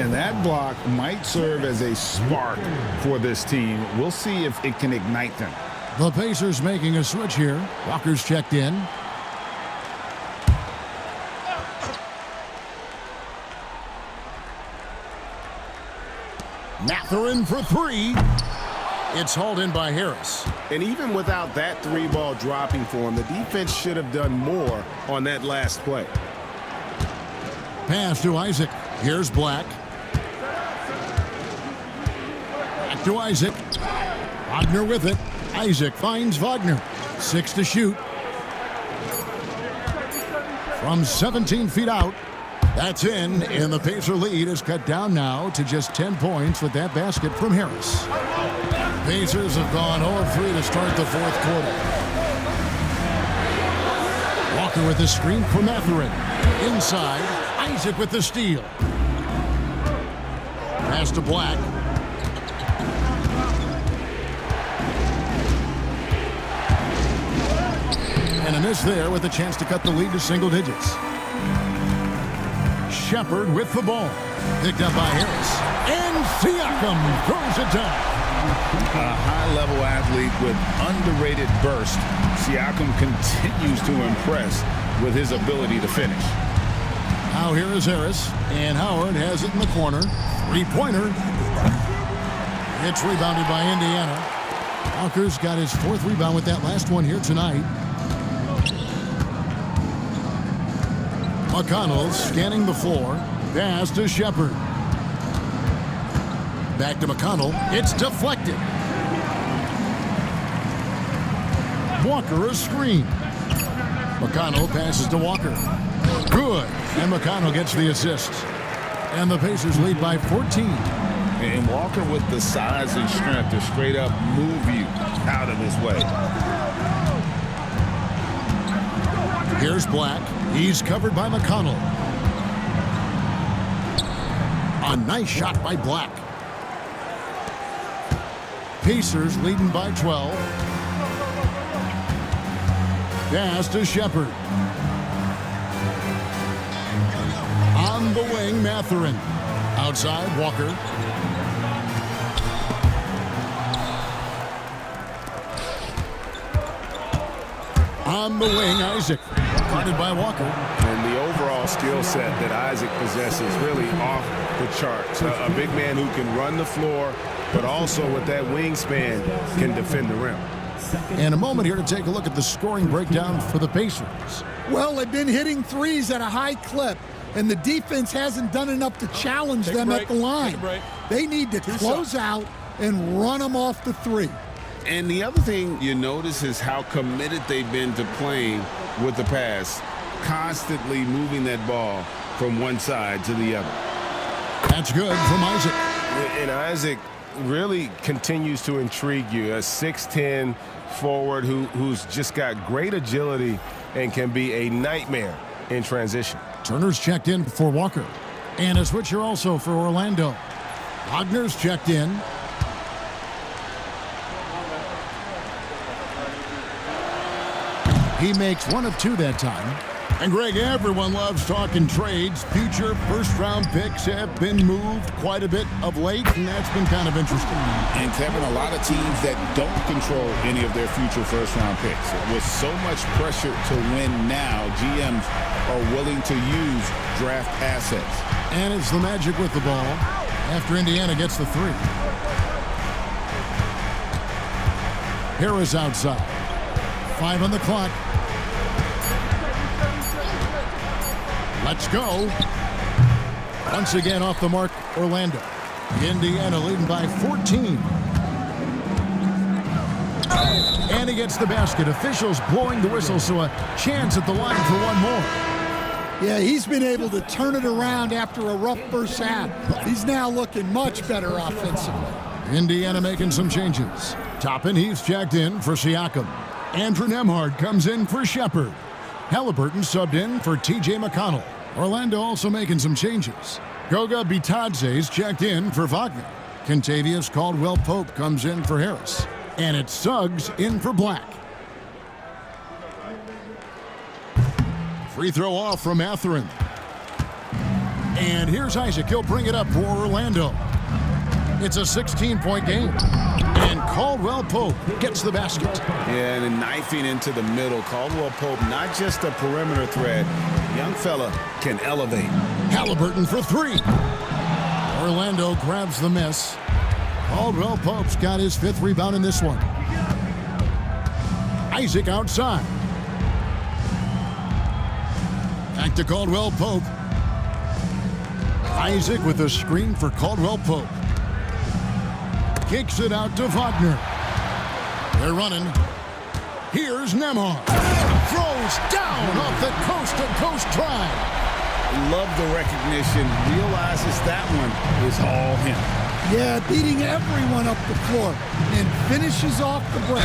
And that block might serve as a spark for this team. We'll see if it can ignite them. The Pacers making a switch here. Walker's checked in. Mathurin for 3. It's hauled in by Harris. And even without that 3-ball dropping for him, the defense should have done more on that last play. Pass to Isaac. Here's Black. Back to Isaac. Wagner with it. Isaac finds Wagner. 6 to shoot. From 17 feet out. That's in, and the Pacer lead is cut down now to just 10 points with that basket from Harris. Pacers have gone 0-3 to start the fourth quarter. Walker with the screen for Mathurin. Inside, Isaac with the steal. Pass to Black. And a miss there with a chance to cut the lead to single digits. Shepard with the ball. Picked up by Harris. And Siakam throws it down. A high-level athlete with underrated burst. Siakam continues to impress with his ability to finish. Now here is Harris, and Howard has it in the corner. Three-pointer. It's rebounded by Indiana. Walker's got his 4th rebound with that last one here tonight. McConnell scanning the floor. Pass to Shepard. Back to McConnell. It's deflected. Walker a screen. McConnell passes to Walker. Good. And McConnell gets the assist. And the Pacers lead by 14. And Walker with the size and strength to straight up move you out of his way. Here's Black. He's covered by McConnell. A nice shot by Black. Pacers leading by 12. Pass to Shepard. On the wing, Mathurin. Outside, Walker. On the wing, Isaac. Guarded by Walker. And the overall skill set that Isaac possesses really off the charts. A big man who can run the floor, but also with that wingspan can defend the rim. And a moment here to take a look at the scoring breakdown for the Pacers. Well, they've been hitting threes at a high clip, and the defense hasn't done enough to challenge them at the line. They need to close out and run them off the three. And the other thing you notice is how committed they've been to playing with the pass, constantly moving that ball from one side to the other. That's good from Isaac. And Isaac really continues to intrigue you. A 6'10" forward who's just got great agility and can be a nightmare in transition. Turner's checked in for Walker. And a switcher also for Orlando. Wagner's checked in. He makes 1 of 2 that time. And Greg, everyone loves talking trades. Future first-round picks have been moved quite a bit of late, and that's been kind of interesting. And Kevin, a lot of teams that don't control any of their future first-round picks. With so much pressure to win now, GMs are willing to use draft assets. And it's the Magic with the ball after Indiana gets the 3. Harris outside. 5 on the clock. Let's go. Once again off the mark, Orlando. Indiana leading by 14. And he gets the basket. Officials blowing the whistle, so a chance at the line for one more. Yeah, he's been able to turn it around after a rough first half. He's now looking much better offensively. Indiana making some changes. Toppin, he's checked in for Siakam. Andrew Nembhard comes in for Shepard. Halliburton subbed in for T.J. McConnell. Orlando also making some changes. Goga Bitadze's checked in for Wagner. Kentavious Caldwell-Pope comes in for Harris. And it's Suggs in for Black. Free throw off from Mathurin. And here's Isaac. He'll bring it up for Orlando. It's a 16-point game. And Caldwell-Pope gets the basket. Yeah, and knifing into the middle. Caldwell-Pope, not just a perimeter threat. Young fella can elevate. Halliburton for 3. Orlando grabs the miss. Caldwell-Pope's got his 5th rebound in this one. Isaac outside. Back to Caldwell-Pope. Isaac with a screen for Caldwell-Pope. Kicks it out to Wagner. They're running. Here's Nembhard. Throws down off the coast-to-coast drive. Love the recognition. Realizes that one is all him. Yeah, beating everyone up the floor and finishes off the break.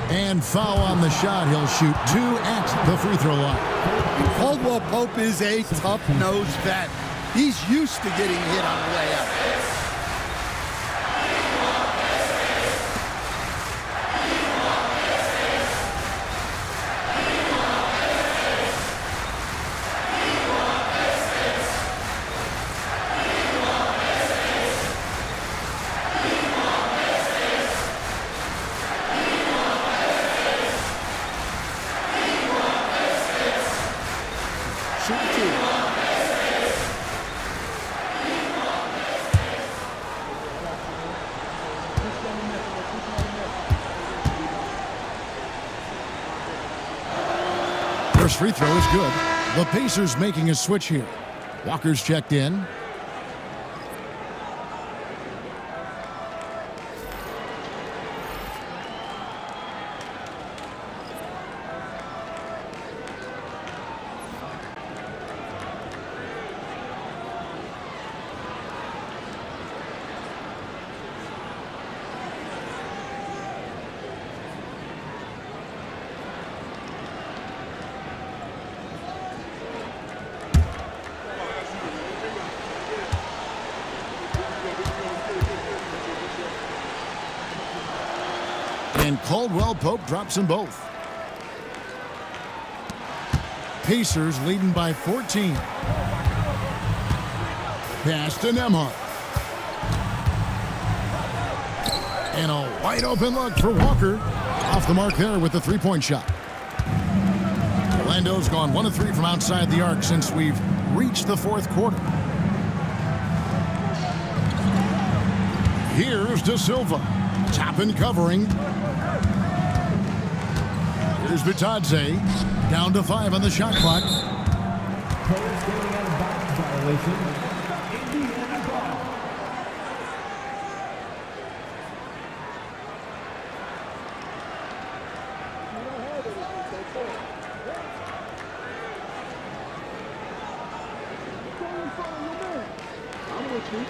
And foul on the shot. He'll shoot 2 at the free throw line. And Caldwell-Pope is a tough-nosed vet. He's used to getting hit on the way up. First free throw is good. The Pacers making a switch here. Walker's checked in. And Caldwell Pope drops them both. Pacers leading by 14. Pass to Nembhard. And a wide open look for Walker. Off the mark there with the three-point shot. Orlando's gone 1 of 3 from outside the arc since we've reached the fourth quarter. Here's De Silva. Toppin covering. Here's Bitadze. Down to 5 on the shot clock. Players getting out of bounds violation. Indiana ball. I'm with you.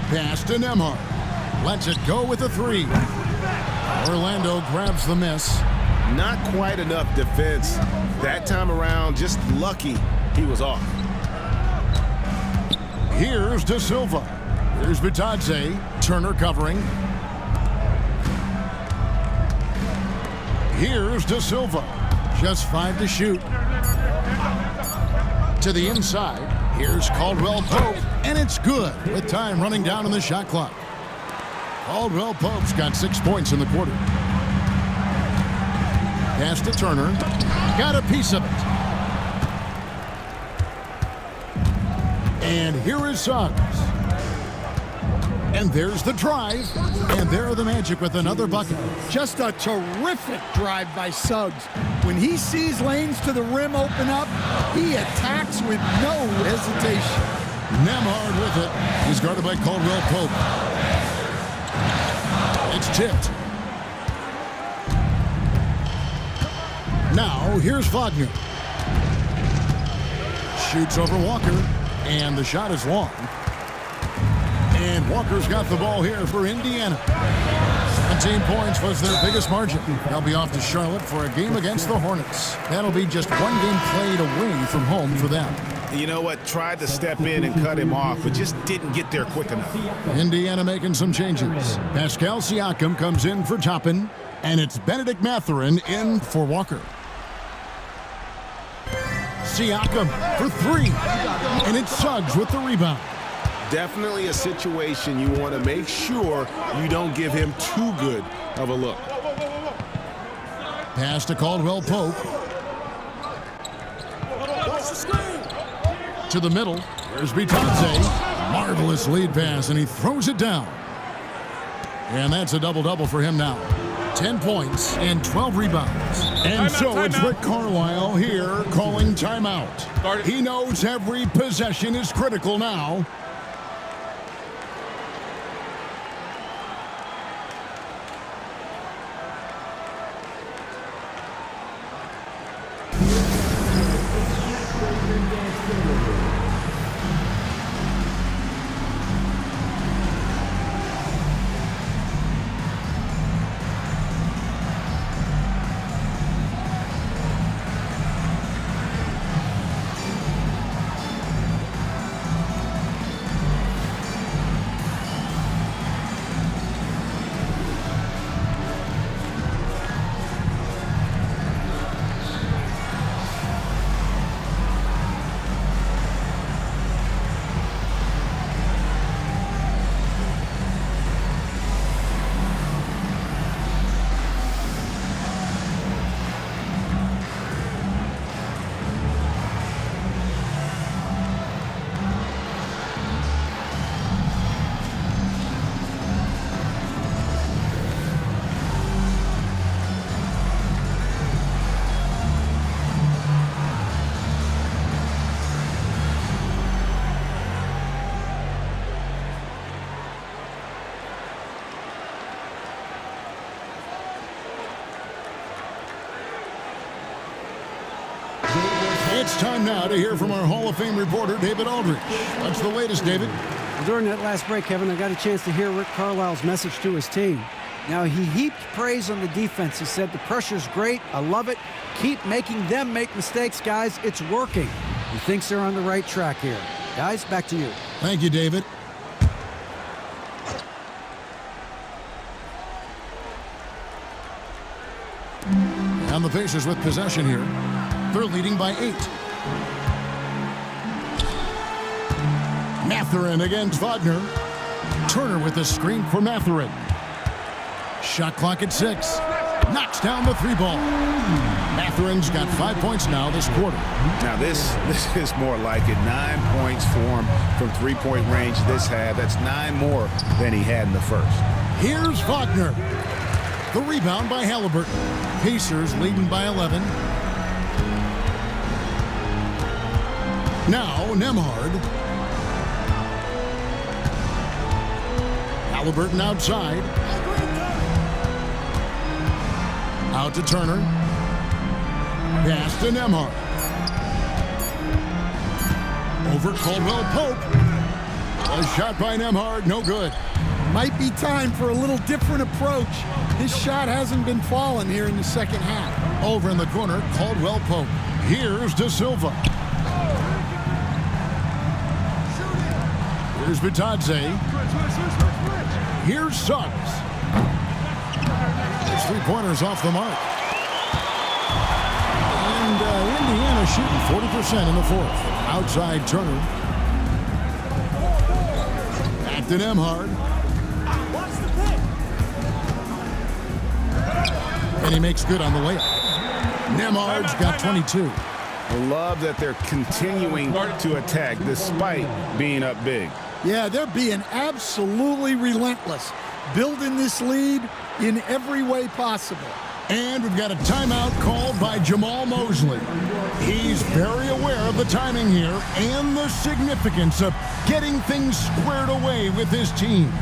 Pass to Nembhard. Lets it go with a 3. Orlando grabs the miss. Not quite enough defense. That time around, just lucky he was off. Here's De Silva. Here's Bitadze. Turner covering. Here's De Silva. Just 5 to shoot. To the inside. Here's Caldwell Pope. And it's good with time running down on the shot clock. Caldwell Pope's got 6 points in the quarter. Pass to Turner. Got a piece of it. And here is Suggs. And there's the drive. And there are the Magic with another bucket. Just a terrific drive by Suggs. When he sees lanes to the rim open up, he attacks with no hesitation. Nembhard with it. He's guarded by Caldwell Pope. It's tipped. Now, here's Wagner. Shoots over Walker, and the shot is long. And Walker's got the ball here for Indiana. 17 points was their biggest margin. They'll be off to Charlotte for a game against the Hornets. That'll be just 1 game played away from home for them. You know what? Tried to step in and cut him off, but just didn't get there quick enough. Indiana making some changes. Pascal Siakam comes in for Toppin, and it's Benedict Mathurin in for Walker. Siakam for 3, and it's Suggs with the rebound. Definitely a situation you want to make sure you don't give him too good of a look. Pass to Caldwell Pope. To the middle. Here's Bitadze. Marvelous lead pass, and he throws it down. And that's a double-double for him now. 10 points and 12 rebounds. And so it's Rick Carlisle here calling timeout. He knows every possession is critical now. It's time now to hear from our Hall of Fame reporter, David Aldridge. What's the latest, David? During that last break, Kevin, I got a chance to hear Rick Carlisle's message to his team. Now, he heaped praise on the defense. He said, the pressure's great. I love it. Keep making them make mistakes, guys. It's working. He thinks they're on the right track here. Guys, back to you. Thank you, David. And the Pacers with possession here. They're leading by 8. Mathurin against Wagner. Turner with a screen for Mathurin. Shot clock at 6. Knocks down the 3-ball. Mathurin's got 5 points now this quarter. Now this is more like it. 9 points for him from three-point range this half. That's 9 more than he had in the first. Here's Wagner. The rebound by Halliburton. Pacers leading by 11. Now Nembhard. Halliburton outside. Out to Turner. Pass to Nembhard. Over Caldwell Pope. A shot by Nembhard, no good. Might be time for a little different approach. His shot hasn't been falling here in the second half. Over in the corner, Caldwell Pope. Here's De Silva. Here's Bitadze. Here's Suggs. His three-pointers off the mark. And Indiana shooting 40% in the fourth. Outside Turner. Back to Nembhard. And he makes good on the layup. Nembhard's got 22. I love that they're continuing to attack despite being up big. Yeah, they're being absolutely relentless, building this lead in every way possible. And we've got a timeout called by Jamal Mosley. He's very aware of the timing here and the significance of getting things squared away with his team.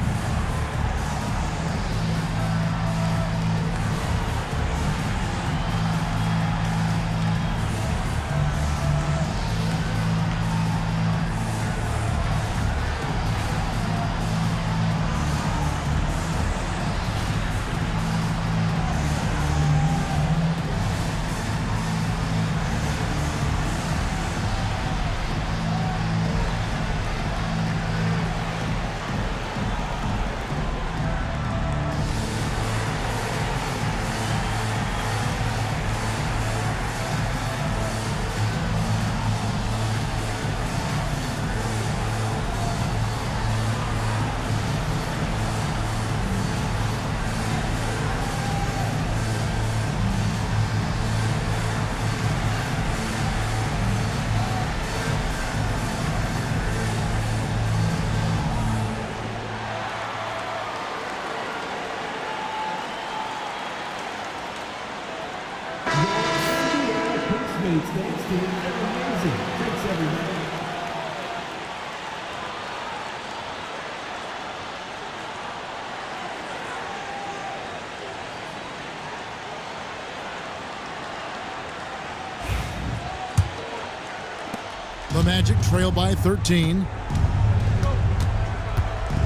The Magic trail by 13.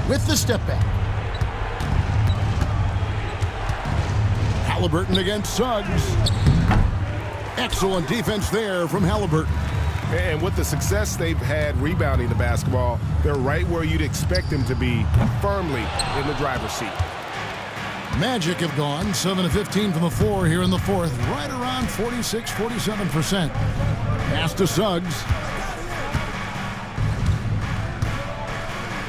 With the step back. Halliburton against Suggs. Excellent defense there from Halliburton. And with the success they've had rebounding the basketball, they're right where you'd expect them to be, firmly in the driver's seat. Magic have gone 7 of 15 from the floor here in the fourth, right around 46-47%. Pass to Suggs.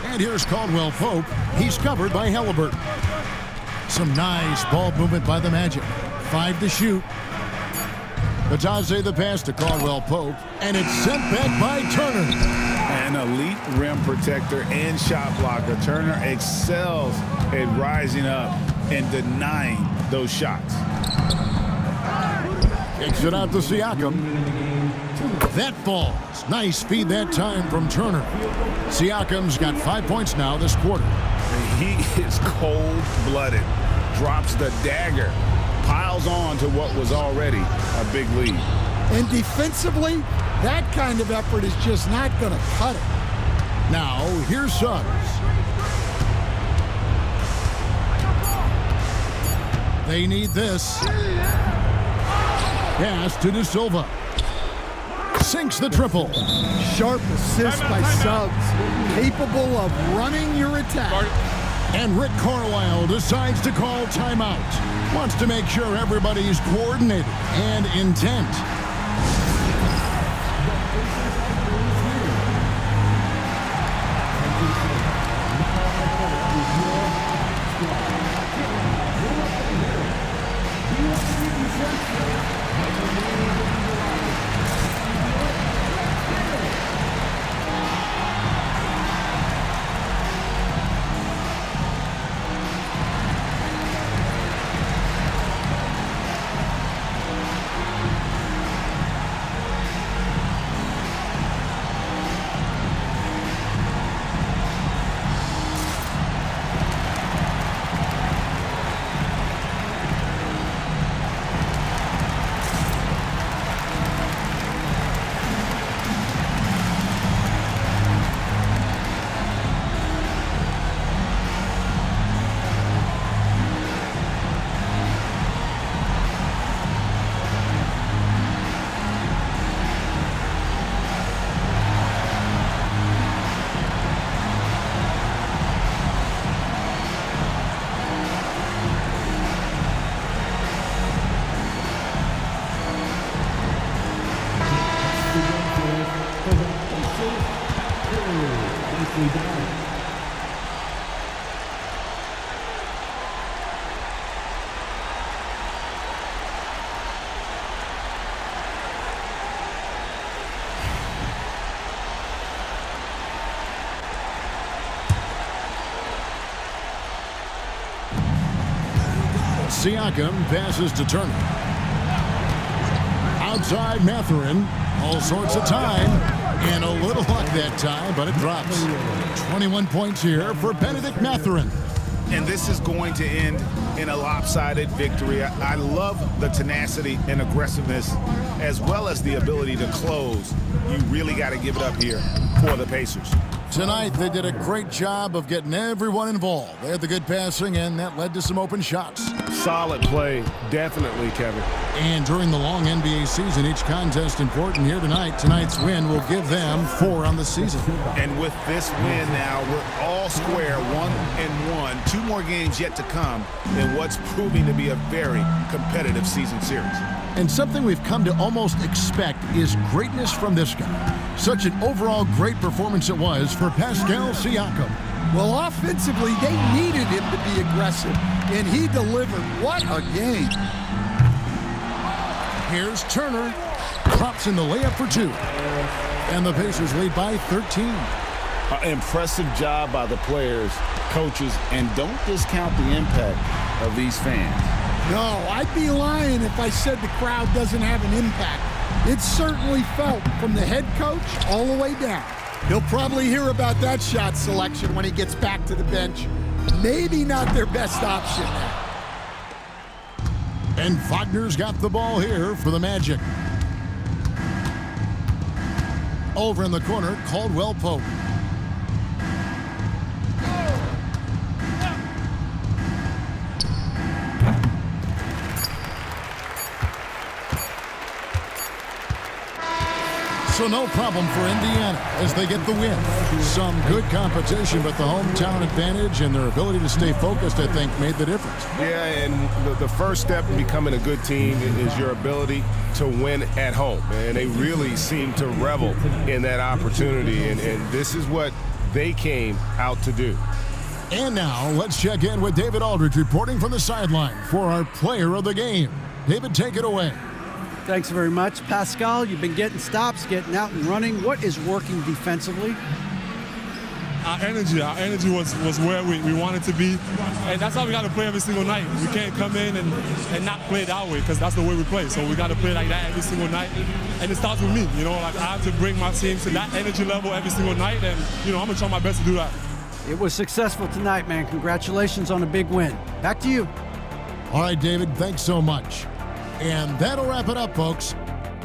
And here's Caldwell Pope. He's covered by Halliburton. Some nice ball movement by the Magic. 5 to shoot. Bitadze the pass to Caldwell Pope, and it's sent back by Turner. An elite rim protector and shot blocker. Turner excels at rising up and denying those shots. Kicks it out to Siakam. That falls. Nice feed that time from Turner. Siakam's got 5 points now this quarter. He is cold-blooded. Drops the dagger. Piles on to what was already a big lead. And defensively, that kind of effort is just not going to cut it. Now, here's Suggs. They need this. Pass to De Silva. Sinks the triple. Sharp assist by Suggs. Capable of running your attack. And Rick Carlisle decides to call timeout. Wants to make sure everybody's coordinated and intent. Siakam passes to Turner. Outside Mathurin. All sorts of time. And a little luck that time, but it drops. 21 points here for Benedict Mathurin. And this is going to end in a lopsided victory. I love the tenacity and aggressiveness as well as the ability to close. You really got to give it up here for the Pacers. Tonight, they did a great job of getting everyone involved. They had the good passing, and that led to some open shots. Solid play, definitely, Kevin. And during the long NBA season, each contest important here tonight. Tonight's win will give them 4 on the season. And with this win now, we're all square, 1-1. 2 more games yet to come in what's proving to be a very competitive season series. And something we've come to almost expect is greatness from this guy. Such an overall great performance it was for Pascal Siakam. Well, offensively, they needed him to be aggressive, and he delivered. What a game. Here's Turner. Drops in the layup for 2. And the Pacers lead by 13. Impressive job by the players, coaches, and don't discount the impact of these fans. No, I'd be lying if I said the crowd doesn't have an impact. It's certainly felt from the head coach all the way down. He'll probably hear about that shot selection when he gets back to the bench. Maybe not their best option now. And Wagner's got the ball here for the Magic. Over in the corner, Caldwell Pope. So no problem for Indiana as they get the win. Some good competition, but the hometown advantage and their ability to stay focused, I think, made the difference. Yeah, and the first step in becoming a good team is your ability to win at home. And they really seem to revel in that opportunity, and this is what they came out to do. And now let's check in with David Aldridge reporting from the sideline for our player of the game. David, take it away. Thanks very much. Pascal, you've been getting stops, getting out and running. What is working defensively? Our energy was where we wanted to be. And that's how we got to play every single night. We can't come in and not play that way because that's the way we play. So we got to play like that every single night. And it starts with me. You know, like I have to bring my team to that energy level every single night. And, you know, I'm going to try my best to do that. It was successful tonight, man. Congratulations on a big win. Back to you. All right, David, thanks so much. And that'll wrap it up, folks.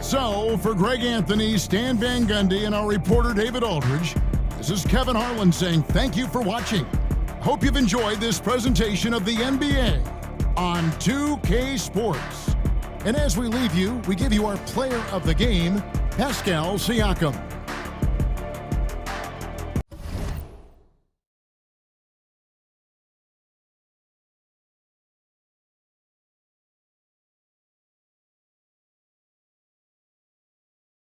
So, for Greg Anthony, Stan Van Gundy, and our reporter David Aldridge, this is Kevin Harlan saying thank you for watching. Hope you've enjoyed this presentation of the NBA on 2K Sports. And as we leave you, we give you our player of the game, Pascal Siakam.